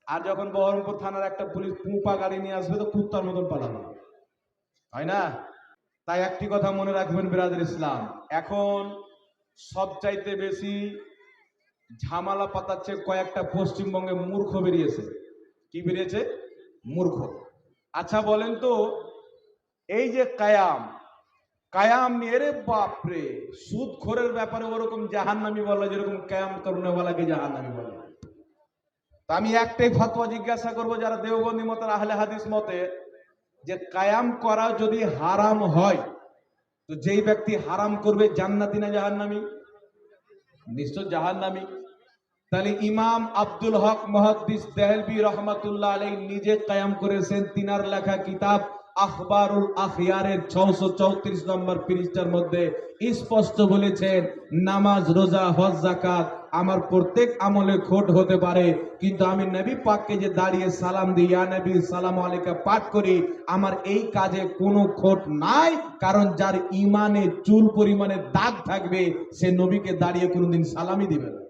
S1: আর যখন বহরমপুর থানার একটা পুলিশ পুপা গাড়ি নিয়ে আসবে তো কুত্তার মতন পালাবে, হয় না? তাই একটি কথা মনে রাখবেন বিরাদর ইসলাম, এখন সবচাইতে বেশি ঝামেলা পাতাচ্ছে কয়েকটা পশ্চিমবঙ্গে মূর্খ বেরিয়েছে। কি বেরিয়েছে? মূর্খ। আচ্ছা বলেন তো, এই যে কায়াম নিয়ে, রে বাপরে, সুদখোরের ব্যাপারে ওরকম জাহান্নামী বলা যেরকম কায়াম করনেওয়ালাকে জাহান্নামী বলে। তা আমি একটাই ফতোয়া জিজ্ঞাসা করব যারা দেওবন্দি মতের আহলে হাদিস মতে, যে কায়াম করা যদি হারাম হয় তো যেই ব্যক্তি হারাম করবে জান্নাতি না জাহান্নামী? নিশ্চয় জাহান্নামী। তাহলে ইমাম আব্দুল হক মুহাদ্দিস দেহলভী রহমাতুল্লাহ আলাইহি নিজে কায়াম করেছেন, তিনার লেখা কিতাব আখবারুল আখিয়ারের 634 নম্বর পৃষ্ঠার মধ্যে স্পষ্ট বলেছেন, নামাজ, রোজা, হজ, যাকাত আমার প্রত্যেক আমলে খোট হতে পারে, কিন্তু আমি নবী পাককে যে দাঁড়িয়ে সালাম দিই, ইয়া নবী সালাম আলাইকা পাঠ করি, আমার এই কাজে কোনো খোট নাই। কারণ যার ইমানে চুল পরিমাণে দাগ থাকবে সে নবীকে দাঁড়িয়ে কোনোদিন সালামই দিবে না।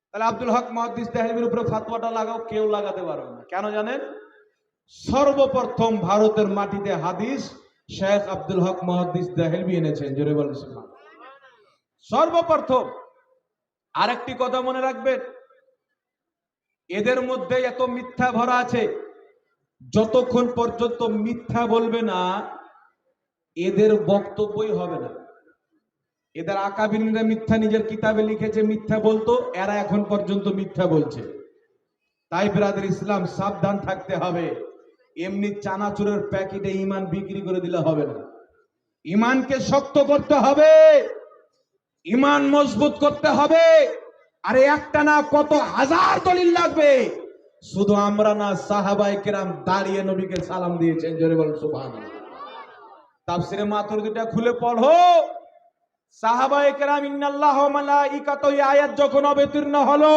S1: তাহলে আব্দুল হক মুহাদ্দিস দেহলভীর উপরে ফাতোয়াটা লাগাও, কেউ লাগাতে পারবে না। কেন জানেন? সর্বপ্রথম ভারতের মাটিতে হাদিস শেখ আব্দুল হক মুহাদ্দিস দেহলভী এনেছেন। জোরে বলেন সুবহানাল্লাহ। সর্বপ্রথম। আরেকটি কথা মনে রাখবেন, এদের মধ্যে এত মিথ্যা ভরা আছে, যতক্ষণ পর্যন্ত মিথ্যা বলবে না এদের বক্তব্যই হবে না। এদের আকাবিরিনরা মিথ্যা নিজের কিতাবে লিখেছে, মিথ্যা বলতো, এরা এখন পর্যন্ত মিথ্যা বলছে। তাই বিরাদর ইসলাম সাবধান থাকতে হবে। এমনি চানাচুরের প্যাকেটে ঈমান বিক্রি করে দিলে হবে না। ঈমানকে শক্ত করতে হবে, ঈমান মজবুত করতে হবে। আরে একটা না, কত হাজার দলিল লাগবে। শুধু আমরা না, সাহাবায়ে কেরাম দাঁড়িয়ে নবীকে সালাম দিয়েছেন। জোরে বলেন সুবহানাল্লাহ। তাফসীরে মাতুরিদিটা খুলে পড়ো। সাহাবায়ে কেরাম ইন্নাল্লাহ ওয়া মালাইকাতু, এই আয়াত যখন অবতীর্ণ হলো,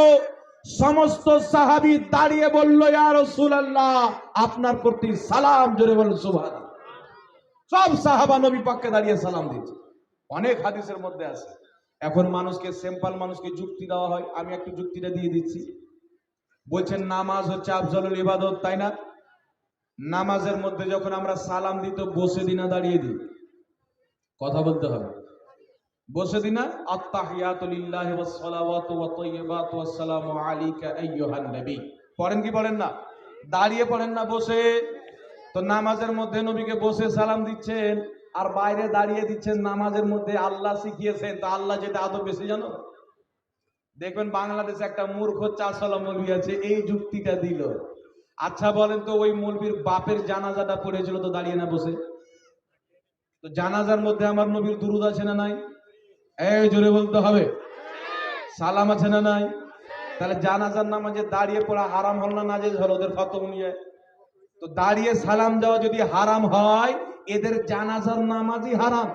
S1: সমস্ত সাহাবী দাঁড়িয়ে বলল, ইয়া রাসূলুল্লাহ, আপনার প্রতি সালাম। জোরে বলুন সুবহানাল্লাহ। সব সাহাবা নবী পাককে দাঁড়িয়ে সালাম দিয়েছে। অনেক হাদিসের মধ্যে আছে। এখন মানুষকে, সিম্পল মানুষকে যুক্তি দেওয়া হয়, আমি একটু যুক্তিটা দিয়ে দিচ্ছি। বলছেন নামাজ হচ্ছে আফজলুল ইবাদত, তাই না? নামাজের মধ্যে যখন আমরা সালাম দিই তো বসে দিই না দাঁড়িয়ে দিই? কথা বলতে হবে। বসে দিই না? আত্তাহিয়াতু লিল্লাহি ওয়াস সালাওয়াতু ওয়াত তাইয়্যিবাতু ওয়াস সালামু আলাইকা আইয়ুহান নবী। পড়েন কি পড়েন না? দাঁড়িয়ে পড়েন না বসে? তো নামাজের মধ্যে নবীকে বসে সালাম দিচ্ছেন আর বাইরে দাঁড়িয়ে দিচ্ছেন। নামাজের মধ্যে আল্লাহ শিখিয়েছেন, তো আল্লাহ যেটা আদব বেশি জানো? দেখবেন বাংলাদেশে একটা মূর্খ চাষলা মৌলবি আছে, এই যুক্তিটা দিল। আচ্ছা বলেন তো, ওই মৌলবির বাপের জানাজাটা পড়েছিল তো দাঁড়িয়ে না বসে? তো জানাজার মধ্যে আমার নবীর দুরূদ আছে না নাই? এই জোরে বলতে হবে। সালাম আছে না নাই? তাহলে জানাজার নামাজে দাঁড়িয়ে পড়া হারাম হল না নাজেজ হল ওদের ফতোয়া অনুযায়ী? তো দাঁড়িয়ে সালাম দেওয়া যদি হারাম হয়, এদের জানাজার নামাজই হারাম।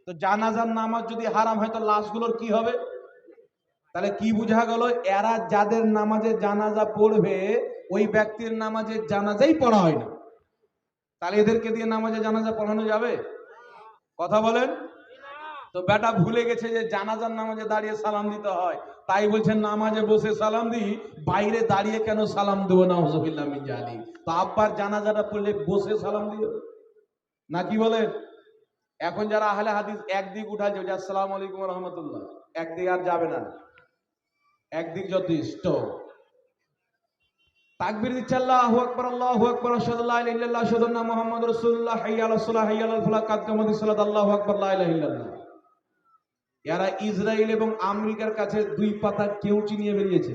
S1: তো জানাজার নামাজ যদি হারাম হয় তো লাশগুলোর কি হবে? তাহলে কি বোঝা গেল? এরা যাদের নামাজে জানাজা পড়বে, ওই ব্যক্তির নামাজে জানাজাই পড়া হয় না। তাহলে এদেরকে দিয়ে নামাজে জানাজা পড়ানো যাবে? কথা বলেন। তো বেটা ভুলে গেছে যে জানাজার নামাজে দাঁড়িয়ে সালাম দিতে হয়, তাই বলছেন নামাজে বসে সালাম দিই, বাইরে দাঁড়িয়ে কেন সালাম দেবো? না হুজুবিল্লাহ মিন জালিক। তো আব্বার জানাজাটা পড়লে বসে সালাম দিও না, কি বলেন? এখন যারা আহলে হাদিস একদিক উঠাচ্ছে যে আসসালামু আলাইকুম ওয়া রাহমাতুল্লাহ, একদিক আর যাবে না, একদিক যথেষ্ট। তাকবীর দিচ্ছে আল্লাহু আকবার, আল্লাহু আকবার, আশহাদু আল্লা ইলাহা ইল্লাল্লাহ, আশহাদু আন্না মুহাম্মাদুর রাসূলুল্লাহ, হাইয়া আলাস সালাহ, হাইয়া আলাল ফালাহ, কাদ কামাতিস সালাত, আল্লাহু আকবার, লা ইলাহা ইল্লাল্লাহ। এরা ইসরায়েল এবং আমেরিকার কাছে দুই পাতা কেউচি নিয়ে বেরিয়েছে,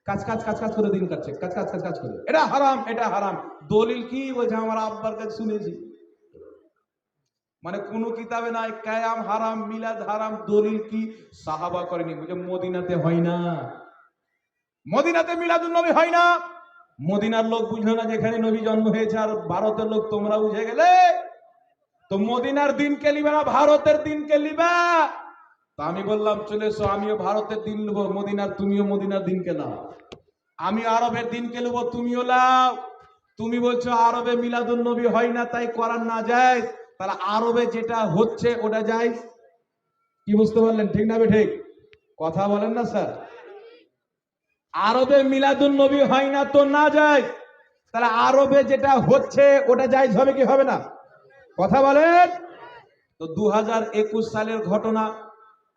S1: কাজ কাজ কাজ কাজ করে দিন কাটছে, কাজ কাজ কাজ কাজ করে। এটা হারাম, এটা হারাম। দলিল কি? বলছে আমার আব্বার কাছে শুনেছি। মানে কোন কিতাবে নাই কায়াম হারাম, মিলাদ হারাম। দলিল কি? সাহাবা করেনি। বলে মদিনাতে হয় না, মদিনাতে মিলাদুন নবী হয় না। মদিনার লোক বুঝলো না যেখানে নবী জন্ম হয়েছে, আর ভারতের লোক তোমরা বুঝে গেলে। তো মদিনার দিনকে লিবে না ভারতের দিনকে লিবা? তো আমি বললাম চলে এসো, আমিও ভারতের দিন নেবো, মদিনার, তুমিও মদিনার দিনকে নাও। আমি আরবের দিনকে নেবো, তুমিও লাও। তুমি বলছো আরবে মিলাদুন নবী হয় না, তাই করার না যায়। তাহলে আরবে যেটা হচ্ছে ওটা যায়। কি বুঝতে পারলেন? ঠিক না ঠিক? কথা বলেন না স্যার। আরবে মিলাদুন নবী হয় না তো না যায়, তাহলে আরবে যেটা হচ্ছে ওটা জায়েজ হবে কি হবে না? কথা বলেন। তো 2021 সালের ঘটনা,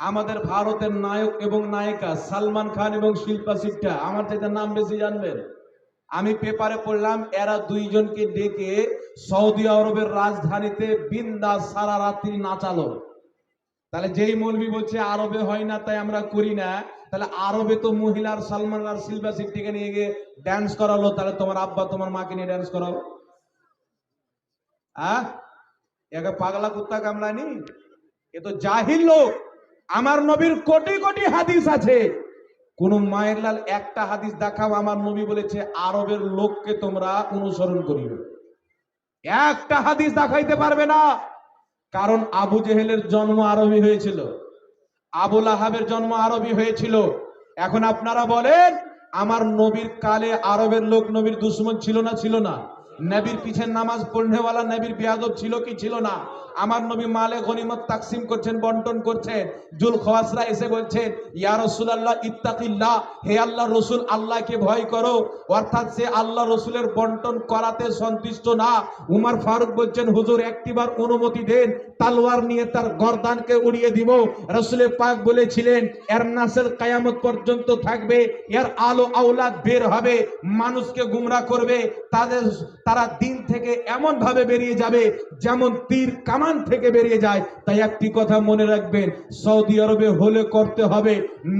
S1: আমাদের ভারতের নায়ক এবং নায়িকা সালমান খান এবং শিল্পা শিট্টা, আমার যেটা নাম বেশি জানবেন, আমি পেপারে পড়লাম এরা দুইজনকে ডেকে সৌদি আরবের রাজধানীতে বিন্দাস সারা রাত্রি নাচালো। তাহলে যেই মৌলবি বলছে আরবে হয় না তাই আমরা করি না, তাহলে আরবে তো মহিলার সালমান আর শিল্পা শিট্টিকে নিয়ে গিয়ে ড্যান্স করালো, তাহলে তোমার আব্বা তোমার মাকে নিয়ে ড্যান্স করাও? একে পাগলা কুত্তা কামড়ানি? এ তো জাহিল লোক। আমার নবীর কোটি কোটি হাদিস আছে, কোন মায়ের লাল একটা হাদিস দেখাও আমার নবী বলেছে আরবের লোককে তোমরা অনুসরণ করিবে? একটা হাদিস দেখাইতে পারবে না। কারণ আবু জেহেলের জন্ম আরবি হয়েছিল, আবু লাহাবের জন্ম আরবি হয়েছিল। এখন আপনারা বলেন আমার নবীর কালে আরবের লোক নবীর দুশ্মন ছিল না? ছিল না? নবীর পিছে নামাজ পড়নেওয়ালা নবীর বেয়াদব ছিল কি ছিল না? আমার নবী মালে গনিমত তাকসিম করছেন, বন্টন করছেন। জুলখওয়াসরা এসে বলছেন ইয়া রাসূলুল্লাহ ইত্তাকিল্লাহ, হে আল্লাহ রসুল আল্লাহকে ভয় করো। অর্থাৎ সে আল্লাহ রসুলের বন্টন করাতে সন্তুষ্ট না। উমর ফারুক বলছেন হুজুর একটিবার অনুমতি দেন, তালওয়ার নিয়ে তার গর্দানকে উড়িয়ে দিব। রাসূল পাক বলেছিলেন এর নাসল কিয়ামত পর্যন্ত থাকবে, এর আলো আওলাদ বের হবে, মানুষকে গুমরা করবে, তারা দিন থেকে এমন ভাবে বেরিয়ে যাবে যেমন তীর কামান থেকে বেরিয়ে যায়। তাই একটি কথা মনে রাখবেন, সৌদি আরবে হলে করতে হবে,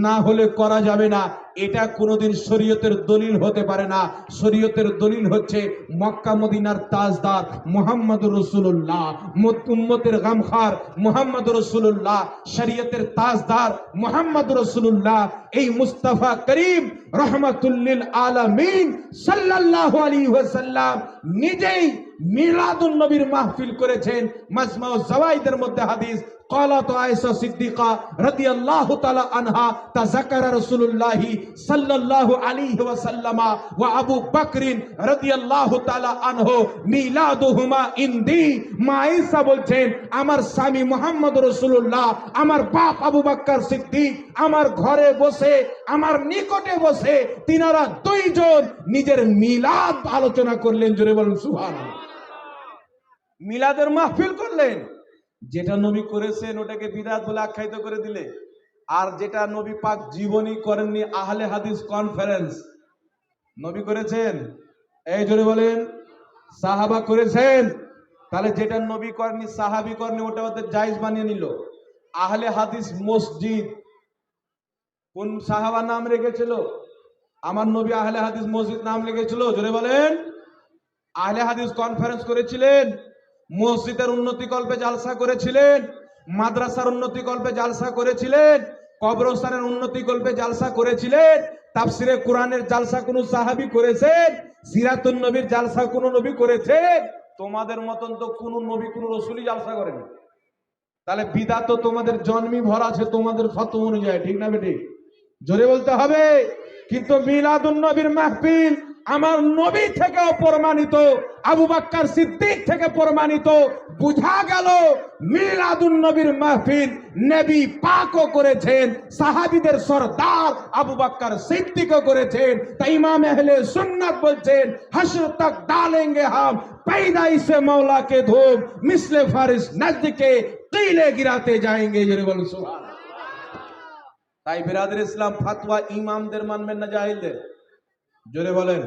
S1: না হলে করা যাবে না। এটা কোনোদিন শরীয়তের দলিল হতে পারে না। শরীয়তের দলিল হচ্ছে মক্কা মদিনার তাজদার মুহাম্মদুর রাসূলুল্লাহ, উম্মতের গামখার মুহাম্মদুর রাসূলুল্লাহ, শরীয়তের তাজদার মুহাম্মদুর রাসূলুল্লাহ, এই মুস্তাফা করিম রাহমাতুল লিল আলামিন সাল্লাল্লাহু আলাইহি ওয়াসাল্লাম নিজেই মিলাদুন নবীর মাহফিল করেছেন। মাজমাউ জাওয়াইদের মধ্যে হাদিস, قالت عائشة صديقة رضي الله تعالى عنها تذكر رسول الله صلى الله عليه وسلم وأبو بكر رضي الله تعالى عنه মিলাদুহুমা ইনদি। মা আয়েশা বলছেন আমার স্বামী মুহাম্মদ রাসূলুল্লাহ, আমার বাপ আবু বকর সিদ্দিক আমার ঘরে বসে, আমার নিকটে বসে তিনারা দুইজন নিজের মিলাদ আলোচনা করলেন। জোরে বলুন সুবহানাল্লাহ। মিলাদের মাহফিল করলেন। যেটা নবী করেছেন ওটাকে বিদআত বলে আখ্যায়িত করে দিলে, আর যেটা নবী পাক জীবনী করেননি, আহলে হাদিস কনফারেন্স নবী করেছেন। এই জোরে বলেন সাহাবা করেছেন। তাহলে যেটা নবী করেননি, সাহাবী করেননি, ওটা ওদের জায়েজ বানিয়ে নিল। আহলে হাদিস মসজিদ কোন সাহাবা নাম রেখেছিল? আমার নবী আহলে হাদিস মসজিদ নাম রেখেছিল। জোরে বলেন। আহলে হাদিস কনফারেন্স করেছিলেন, মসজিদের উন্নতি কল্পে জালসা করেছিলেন, মাদ্রাসার উন্নতি কল্পে জালসা করেছিলেন, কবরস্থানের উন্নতি কল্পে জালসা করেছিলেন। তাফসিরে কোরআনের জালসা কোন সাহাবী করেছেন? সিরাতুন নবীর জালসা কোন নবী করেছেন? তোমাদের মতন তো কোন নবী কোন রাসূলই জালসা করেনি। তাহলে বিদআত তো তোমাদের জন্মই ভর আছে তোমাদের ফতোয়া অনুযায়ী, ঠিক না বেটি? জোরে বলতে হবে। কিন্তু মিলাদুন নবীর মাহফিল আমার নবী থেকেও প্রমাণিত, আবু বকর সিদ্দিক থেকে প্রমাণিত। বুঝা গেল মিলাদুন নবীর মাহফিল নবী পাকও করেছেন, সাহাবীদের সরদার আবু বকর সিদ্দিকও করেছেন। তাই ইমাম আহলে সুন্নাত বলছেন হাশর তক ডালেंगे हम पैदाइश मौला के धूम मिसले फारिस नजदीके कीले गिराते जाएंगे। जरे बोलो सुभान। তাই বিরাদর ইসলাম ফতোয়া ইমামদের মানবেন না জাহিলদের? জোরে বলেন।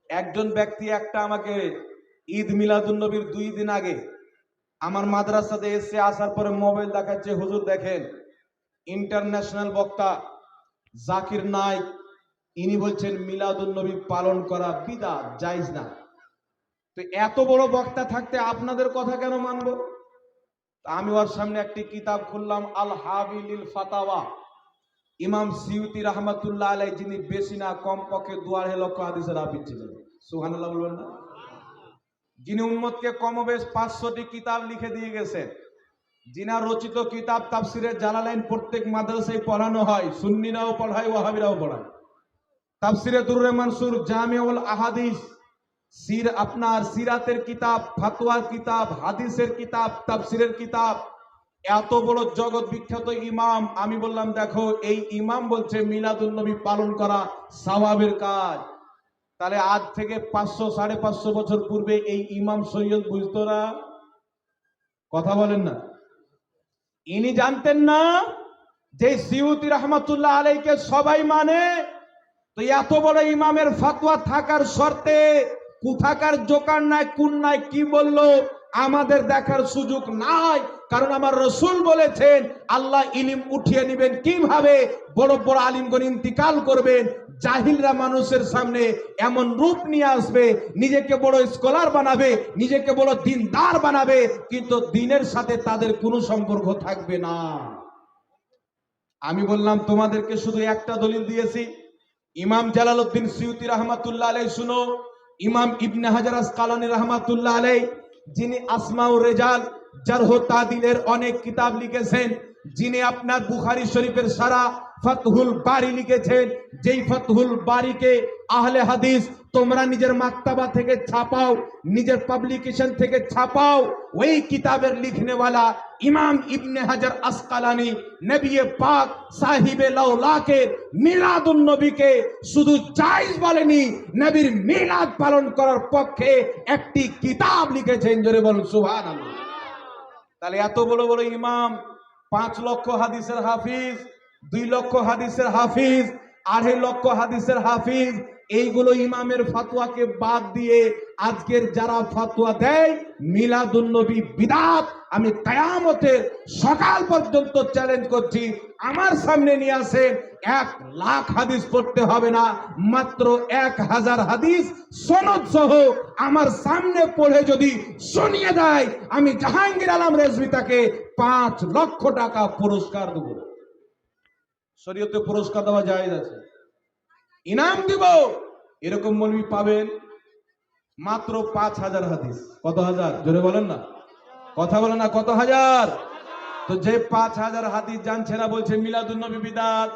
S1: একজন ব্যক্তি একটা আমাকে ঈদ মিলাদুন নবীর 2 দিন আগে আমার মাদ্রাসাতে এসে আসার পরে মোবাইল দেখাচ্ছে, হুজুর দেখেন ইন্টারন্যাশনাল বক্তা জাকির নাইক ইনি বলছেন মিলাদুন নবী পালন করা বিদআত, জায়েজ না। তো এত বড় বক্তা থাকতে আপনাদের কথা কেন মানবো? আমি ওর সামনে একটি কিতাব খুললাম, আল হাবিলিল ফাতাওয়া, ইমাম সিউতি রহমাতুল্লাহ আলাইহি, যিনি বেশি না কম পক্ষে 2.5 লক্ষ হাদিসের হাফিজ ছিলেন। সুবহানাল্লাহ বলবেন না? যিনি উম্মতকে কমবেশ 500টি কিতাব লিখে দিয়ে গেছেন, যিনার রচিত কিতাব তাফসিরে জালালাইন প্রত্যেক মাদ্রাসায় পড়ানো হয়, সুন্নিরাও পড়ায়, ওয়াহাবিরাও পড়ায়। তাফসিরে দুররে মানসুর, জামিউল আহাদিস, আপনার সিরাতের কিতাব, ফাতোয়ার কিতাব, হাদিসের কিতাব, তাফসিরের কিতাব, এত বড় জগৎ বিখ্যাত ইমাম। আমি বললাম দেখো এই ইমাম বলছে মিলাদুন নবী পালন করা সওয়াবের কাজ। তাহলে আজ থেকে 500-550 বছর পূর্বে এই ইমাম সৈয়দ বুঝতো না? কথা বলেন না। ইনি জানতেন না যে সিউতি রহমাতুল্লাহ আলাইহিকে সবাই মানে? তো এত বড় ইমামের ফতোয়া থাকার শর্তে কোথাকার জোকার নাই, কোন নাই, কি বললো আমাদের দেখার সুযোগ নাই। কারণ আমার রাসূল বলেছেন আল্লাহ ইলম উঠিয়ে নেবেন কিভাবে? বড় বড় আলিমগণ ইন্তিকাল করবেন, জাহিলরা মানুষের সামনে এমন রূপ নিয়ে আসবে, নিজেকে বড় স্কলার বানাবে, নিজেকে বড় দিনদার বানাবে, কিন্তু দিনের সাথে তাদের কোনো সম্পর্ক থাকবে না। আমি বললাম তোমাদেরকে শুধু একটা দলিল দিয়েছি, ইমাম জালালউদ্দিন সিউতি রহমাতুল্লাহ আলাইহি শুনো, ইমাম ইবনে হাজার আসকালানী রহমাতুল্লাহ আলাইহি, যিনি আসমাউর রিজাল জারহ তাদিলের অনেক কিতাব লিখেছেন, যিনি আপনার বুখারী শরীফের সারা ফাতহুল বারি লিখেছেন, যেই ফাতহুল বারিকে আহলে হাদিস তোমরা নিজের মাকতাবা থেকে ছাপাও, নিজের পাবলিকেশন থেকে ছাপাও, ওই কিতাবের লিখনেওয়ালা ইমাম ইবনে হাজার আসকালানী নবী পাক সাহিবে লাউলাকে মিলাদুন নবীকে শুধু জায়েজ বলেনি, নবীর মিলাদ পালন করার পক্ষে একটি কিতাব লিখেছেন। জোরে বলুন সুবহানাল্লাহ। তাহলে এত বড় বড় ইমাম, 5 লক্ষ হাদিসের হাফিজ, 2 লক্ষ হাদিসের হাফিজ, 2.5 লক্ষ হাদিসের হাফিজ, এইগুলো ইমামের ফতোয়াকে বাদ দিয়ে আজকের যারা ফতোয়া দেয় মিলাদুন নবী বিদআত, আমি কিয়ামতের সকাল পর্যন্ত চ্যালেঞ্জ করছি, আমার সামনে নিয়ে আসেন 1 লাখ হাদিস পড়তে হবে না, মাত্র 1000 হাদিস সনদ সহ আমার সামনে পড়ে যদি শুনিয়ে দেয়, আমি জাহাঙ্গীর আলম রেজভী তাকে 5 লক্ষ টাকা পুরস্কার দেব। শরীয়তে পুরস্কার দেওয়া জায়েজ আছে, ইনাম দিব। এরকম মৌলবি পাবেন মাত্র 5000 হাদিস। কত হাজার? জোরে বলেন না, কথা বলেন না, কত হাজার? তো যে 5000 হাদিস জানছে না বলছে মিলাদুন নবী বিদাত।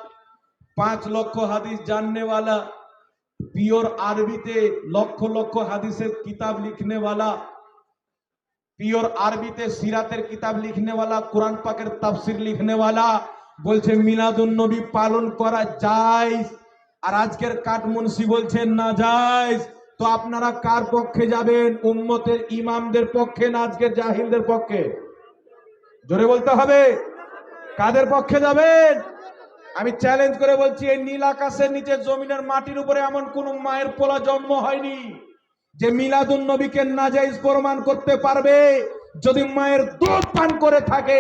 S1: 5 লক্ষ হাদিস जानने वाला, পিওর আরবিতে লক্ষ লক্ষ হাদিসের কিতাব লিখনে वाला, পিওর আরবিতে সিরাতের কিতাব লিখনে वाला, কোরআন পাকের তাফসীর লিখনে वाला বলছে মিলাদুন নবী পালন করা জায়েজ, আর আজকের কাঠমুন্সি বলছেন না জায়েজ। তো আপনারা কার পক্ষে যাবেন? উম্মতের ইমামদের পক্ষে না আজকের জাহিলদের পক্ষে? জোরে বলতে হবে, কাদের পক্ষে যাবেন? আমি চ্যালেঞ্জ করে বলছি, এই নীল আকাশের নিচে জমিনের মাটির উপরে এমন কোন মায়ের পোলা জন্ম হয়নি যে মিলাদুন নবীকে নাজায়েজ প্রমাণ করতে পারবে। যদি মায়ের দুধ পান করে থাকে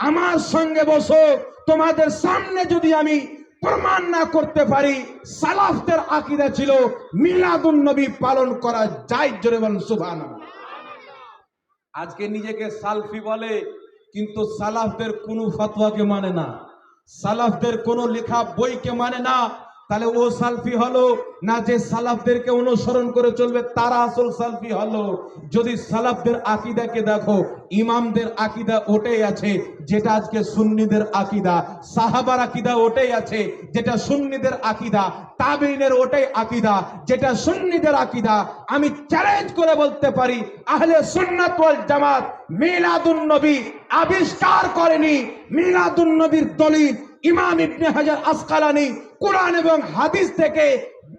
S1: আমার সঙ্গে বসো, তোমাদের সামনে যদি আমি প্রমাণ না করতে পারি সালাফদের আকীদা ছিল মিলাদুন নবী পালন করা যায়। জোরে বলেন সুবহানাল্লাহ। আজকে নিজেকে সালফি বলে, কিন্তু সালাফদের কোনো ফতোয়াকে মানে না, সালাফদের কোনো লেখা বইকে মানে না। তাহলে ও সালফি হলো না যে সালাফদেরকে অনুসরণ করে চলবে তারা আসল সালফি হলো? যদি সালাফদের আকীদাকে দেখো, ইমামদের আকীদা ওটাই আছে যেটা আজকে সুন্নিদের আকীদা, সাহাবার আকীদা ওটাই আছে যেটা সুন্নিদের আকীদা, তাবেঈনের ওটাই আকীদা যেটা সুন্নিদের আকীদা। আমি চ্যালেঞ্জ করে বলতে পারি আহলে সুন্নাত ওয়াল জামাত মিলাদুন নবী আবিষ্কার করেনি। মিলাদুন নবীর দলিল ইমাম ইবনে হাজার আসকালানী কোরআন এবং হাদিস থেকে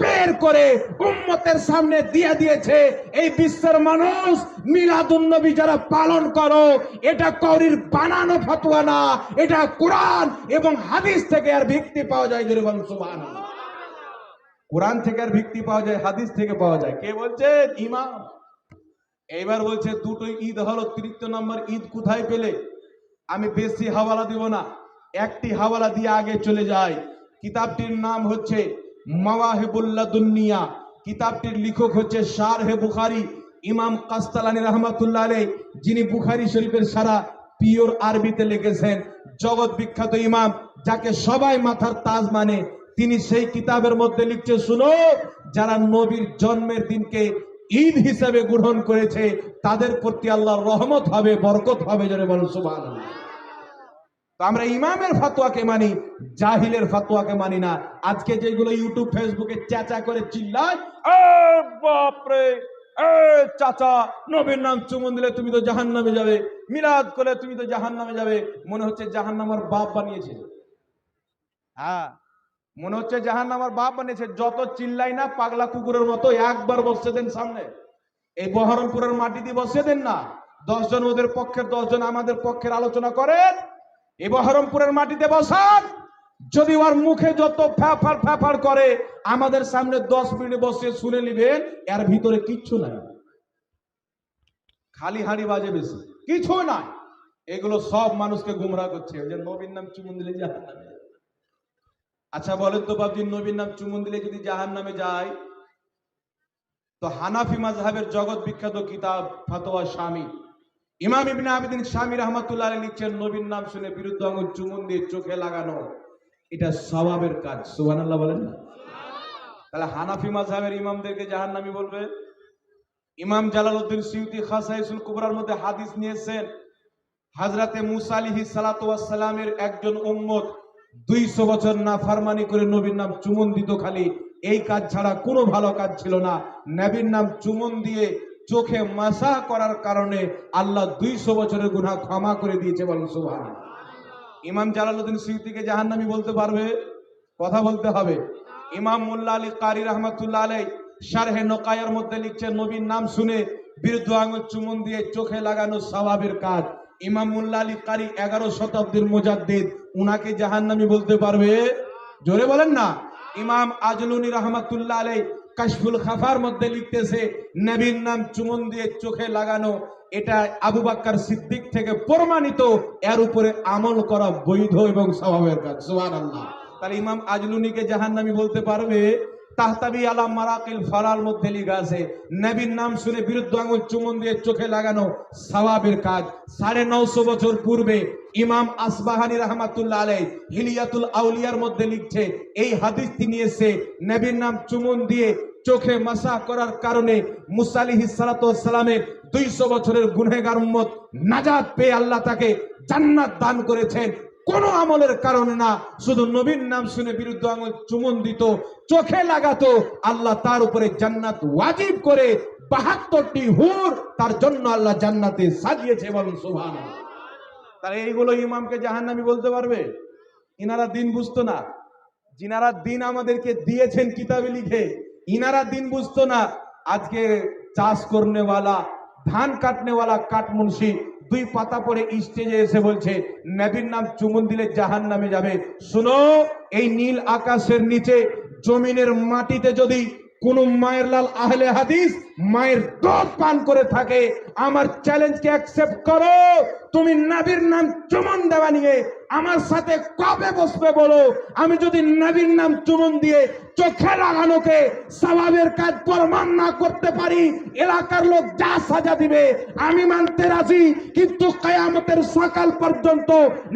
S1: বের করে উম্মতের সামনে দিয়ে দিয়েছে। এই বিশ্বের মানুষ মিলাদুন নবী যারা পালন করো, এটা কওরির বানানো ফতোয়া না, এটা কোরআন এবং হাদিস থেকে আর ভিত্তি পাওয়া যায়। জোরে বলুন সুবহানাল্লাহ। কোরআন থেকে আর ভিত্তি পাওয়া যায়, হাদিস থেকে পাওয়া যায়। কে বলছে? ইমাম। এইবার বলছে দুটো ঈদ হলো, তৃতীয় নম্বর ঈদ কোথায় পেলে? আমি বেশি হাওয়ালা দিব না, একটি হাওয়ালা দিয়ে আগে চলে যায়। কিতাবটির নাম হচ্ছে মাওয়াহিবুল লাদুন্নিয়া। কিতাবটির লেখক হচ্ছে শারহে বুখারী ইমাম কাসতালানী রাহমাতুল্লাহ আলাইহি, যিনি বুখারী শরীফের সারা পিওর আরবিতে লিখেছেন। জগৎ বিখ্যাত ইমাম, যাকে সবাই মাথার তাজ মানে, তিনি সেই কিতাবের মধ্যে লিখছে, শুনো, যারা নবীর জন্মের দিনকে ঈদ হিসেবে গ্রহণ করেছে তাদের প্রতি আল্লাহর রহমত হবে, বরকত হবে। জোরে বলুন সুবহানাল্লাহ। তো আমরা ইমামের ফতোয়াকে মানি, জাহিলের ফতোয়াকে মানি না। আজকে যেগুলো ইউটিউব ফেসবুকে চেঁচা করে চিল্লায়, বাপ রে, চাচা নবীর নাম চুমন দিলে তুমি তো জাহান্নামে যাবে, মিলাদ করলে তুমি তো জাহান্নামে যাবে। মনে হচ্ছে জাহান্নামের বাপ বানিয়েছে। হ্যাঁ, মনে হচ্ছে জাহান্নামের বাপ বানিয়েছে। যত চিল্লাই না পাগলা কুকুরের মতো, একবার বসে দেন সামনে, এই বহরমপুরের মাটি দিয়ে বসে দেন না। 10 জন ওদের পক্ষের, 10 জন আমাদের পক্ষের আলোচনা করেন। এই বহরমপুরের মাটিতে বসান, যদি ওর মুখে যত ফ্যাফার ফ্যাফার করে আমাদের সামনে 10 মিনিট বসে শুনে নিবেন, এর ভিতরে কিচ্ছু নাই, খালি হাঁড়ি বাজে বেশি, কিছু নাই। এগুলো সব মানুষকে গুমরাহ করছে, যে নবীর নাম চুমুন দিলে জাহান্নামে। আচ্ছা বলেন তো বাবজি, নবীর নাম চুমুন দিলে যদি জাহান্নামে যায়, তো হানাফি মাযহাবের জগৎ বিখ্যাত কিতাব ফতোয়া শামী ইমাম ইবনে আবিদিন শামী রাহমাতুল্লাহ আলাইহি লিখছেন, নবীর নাম শুনে বিরুদ্ধ আঙুল চুমুন দিয়ে চোখে লাগানো এটা সওয়াবের কাজ। সুবহানাল্লাহ বলেন না? তাহলে হানাফি মাযহাবের ইমামদেরকে জাহান্নামী বলবে? ইমাম জালালউদ্দিন সিয়ুতী খাসাইসুল কুবরার মধ্যে হাদিস নিয়েছেন, হযরতে মুসা আলাইহিস সালাতু ওয়াস সালামের একজন উম্মত 200 বছর নাফরমানি করে নবীর নাম চুমুন দিত, খালি এই কাজ ছাড়া কোনো ভালো কাজ ছিল না। নবীর নাম চুমুন দিয়ে চোখে মাসা করার কারণে আল্লাহ 200 বছরের গুনাহ ক্ষমা করে দিয়েছে। বলেন সুবহানাল্লাহ। ইমাম জালালউদ্দিন সিয়ুতীকে জাহান্নামী বলতে পারবে? কথা বলতে হবে। ইমাম মোল্লা আলী কারি রাহমাতুল্লাহ আলাইহি শারহে নুকায়ার মধ্যে লিখছেন, নবীর নাম শুনে বিরুদ্ধ আঙুল চুমুন দিয়ে চোখে লাগানো সওয়াবের কাজ। ইমাম মোল্লা আলী কারি 11 শতাব্দীর মুজাদ্দিদ, উনাকে জাহান্নামী বলতে পারবে? জোরে বলেন না। ইমাম আজলুনি রাহমাতুল্লাহ আলাইহি কাশফুল খাফার মধ্যে লিখতেছে, নবীর নাম চুমুন দিয়ে চোখে লাগানো এটা আবু বকর সিদ্দিক থেকে প্রমাণিত, এর উপরে আমল করা বৈধ এবং সওয়াবের কাজ। সুবহানাল্লাহ। তাহলে ইমাম আজলুনিকে জাহান্নামী বলতে পারবে? তাহতাবি আলা মারাকিল ফালাল মধ্যে লেখা আছে, নবীর নাম শুনে বিরুদ্ধ আঙুল চুমুন দিয়ে চোখে লাগানো সওয়াবের কাজ। 950 বছর পূর্বে ইমাম আসবাহানী রাহমাতুল্লাহ আলাইহি হিলিয়াতুল আউলিয়ার মধ্যে লিখছে, এই হাদিসটি নিয়েছে, নবীর নাম চুমুন দিয়ে চোখে মাসা করার কারণে মুসা আলাইহিস সালাতু ওয়াস সালামের 200 বছরের গুনহগার উম্মত নাজাত পেয়ে আল্লাহ তাকে জান্নাত দান করেছেন, কোন আমলের কারণে না, শুধু নবীর নাম শুনে বিরুদ্ধ আঙুল চুমন দিত, চোখে লাগাতো, আল্লাহ তার উপরে জান্নাত ওয়াজিব করে 72টি হুর তার জন্য আল্লাহ জান্নাতে সাজিয়েছে, বলেন সুবহানাল্লাহ। তাহলে এইগুলো ইমামকে জাহান্নামী বলতে পারবে? ইনারা দিন বুঝতো না, যিনারা দিন আমাদেরকে দিয়েছেন কিতাবে লিখে, ইনারা দিন বুঝতো না। আজকে চাষ করনেওয়ালা, ধান কাটনেওয়ালা কাঠমুন্সি 2 পাতা পড়ে স্টেজে এসে বলছে নবীর নাম চুমন দিলে জাহান্নামে যাবে। শুনো, এই নীল আকাশের নিচে জমিনের মাটিতে যদি কোন মায়ের লাল আহলে হাদিস মায়ের দুধ পান করে থাকে, আমার চ্যালেঞ্জকে অ্যাকসেপ্ট করো, তুমি নবীর নাম চুমন দেওয়া নিয়ে আমার সাথে কবে বসবে বলো। আমি যদি নবীর নাম চুমন দিয়ে চোখে লাগানোকে সওয়াবের কাজ প্রমাণ না করতে পারি, এলাকার লোক যা সাজা দিবে আমি মানতে রাজি, কিন্তু কিয়ামতের সকাল পর্যন্ত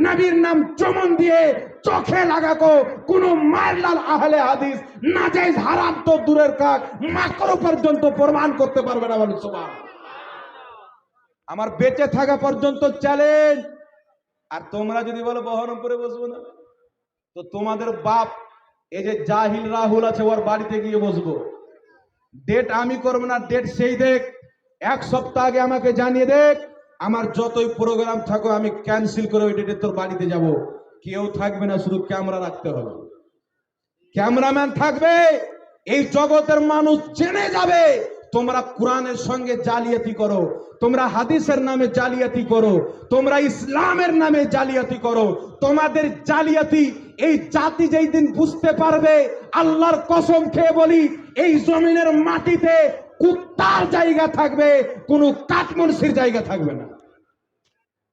S1: নবীর নাম চুমন দিয়ে চোখে লাগাকো কোন মায়ের লাল আহলে হাদিস নাজায়েজ হারাম তো দূরের কাজ, মাকরু পর্যন্ত প্রমাণ করতে পারবে না, বলেন সুবহানাল্লাহ। আমার বেঁচে থাকা পর্যন্ত চ্যালেঞ্জ। আর তোমরা যদি বলো বহরমপুরে বসবো না, তো তোমাদের বাপ এই যে জাহিল রাহুল আছে ওর বাড়িতে গিয়ে বসবো। ডেট আমি করবো না, ডেট সেই দেখ, 1 সপ্তাহ আগে আমাকে জানিয়ে দেখ, আমার যতই প্রোগ্রাম থাকো আমি ক্যান্সেল করে ওই ডেটে তোর বাড়িতে যাব। কেউ থাকবে না, শুধু ক্যামেরা রাখতে হবে, ক্যামেরাম্যান থাকবে, এই জগতের মানুষ জেনে যাবে তোমরা কোরআনের সঙ্গে জালিয়াতি করো, তোমরা হাদিসের নামে জালিয়াতি করো, তোমরা ইসলামের নামে জালিয়াতি করো। তোমাদের জালিয়াতি এই জাতি যেই দিন বুঝতে পারবে, আল্লাহর কসম খেয়ে বলি, এই জমিনের মাটিতে কুত্তার জায়গা থাকবে, কোনো কাঠমুন্সির জায়গা থাকবে না,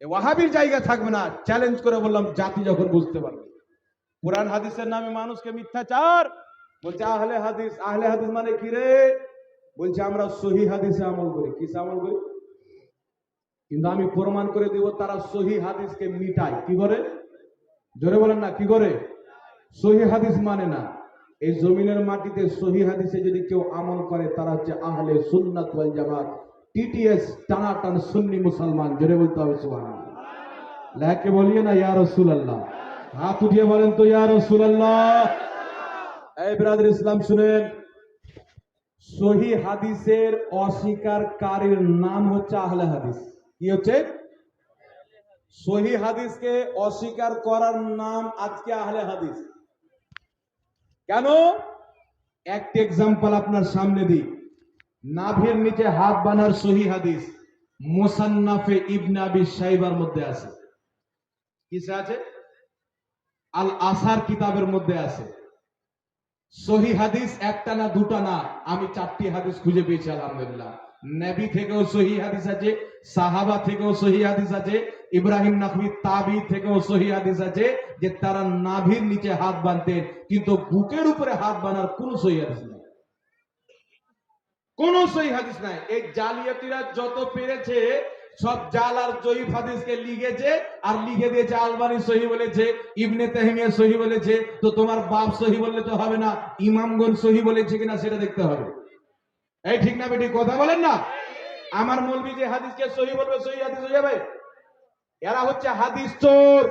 S1: ওয়াহাবির জায়গা থাকবে না। চ্যালেঞ্জ করে বললাম, জাতি যখন বুঝতে পারবে। কোরআন হাদিসের নামে মানুষকে মিথ্যাচার বলছে আহলে হাদিস। আহলে হাদিস মানে কি রে? বলছে আমরা সহি হাদিসে আমল করি। কিসে আমল করি? কিন্তু আমি প্রমাণ করে দিব তারা সহি হাদিসকে মিটায়। কি করে? জোরে বলেন না, কি করে? সহি হাদিস মানে না। এই জমিনের মাটিতে সহি হাদিসে যদি কেউ আমল করে তারা হচ্ছে আহলে সুন্নাত ওয়াল জামাত, টিটিএস, টানাটান সুন্নি মুসলমান। জোরে বলতে হবে সুবহানাল্লাহ। লাকে বলিয়ে না ইয়া রাসূলুল্লাহ, হাত উঠিয়ে বলেন তো ইয়া রাসূলুল্লাহ। এই ব্রাদার ইসলাম শুনেন, সহি হাদিসের অস্বীকারীর নাম হচ্ছে আহলে হাদিস। কি হচ্ছে? সহি হাদিসকে অস্বীকার করার নাম আজকে আহলে হাদিস। কেন? একটা এক্সাম্পল আপনার সামনে দিই। নাভির নিচে হাত বাঁধার সহি হাদিস মুসান্নাফে ইবনে আবি শাইবার মধ্যে আছে। কিসে আছে? আল আসার কিতাবের মধ্যে আছে। সহি হাদিস একটা না দুটা না, আমি 4টি হাদিস খুঁজে পেয়েছি আলহামদুলিল্লাহ। নবী থেকেও সহি হাদিস আছে, সাহাবা থেকেও সহি হাদিস আছে, ইব্রাহিম নাখবি তাবি থেকেও সহি হাদিস আছে যে তারা নাভির নিচে হাত বাঁধতেন, কিন্তু বুকের উপরে হাত বাঁধার কোন সহি হাদিস নাই, কোন সহি হাদিস নাই। এই জালিয়াতিরা যত পেরেছে সব জাল আর জয়ীফ হাদিসকে লিখেছে আর লিখে দিয়েছে আলবানী সহি বলেছে, ইবনে তাইমিয়া সহি বলেছে। তো তোমার বাপ সহি বললে তো হবে না, ইমামগণ সহি বলেছে কিনা সেটা দেখতে হবে। এই ঠিক না বেটি? কথা বলেন না। আমার মৌলবি যে হাদিসকে সহি বলবে সহি হাদিস হয়ে যাবে? এরা হচ্ছে হাদিস চোর।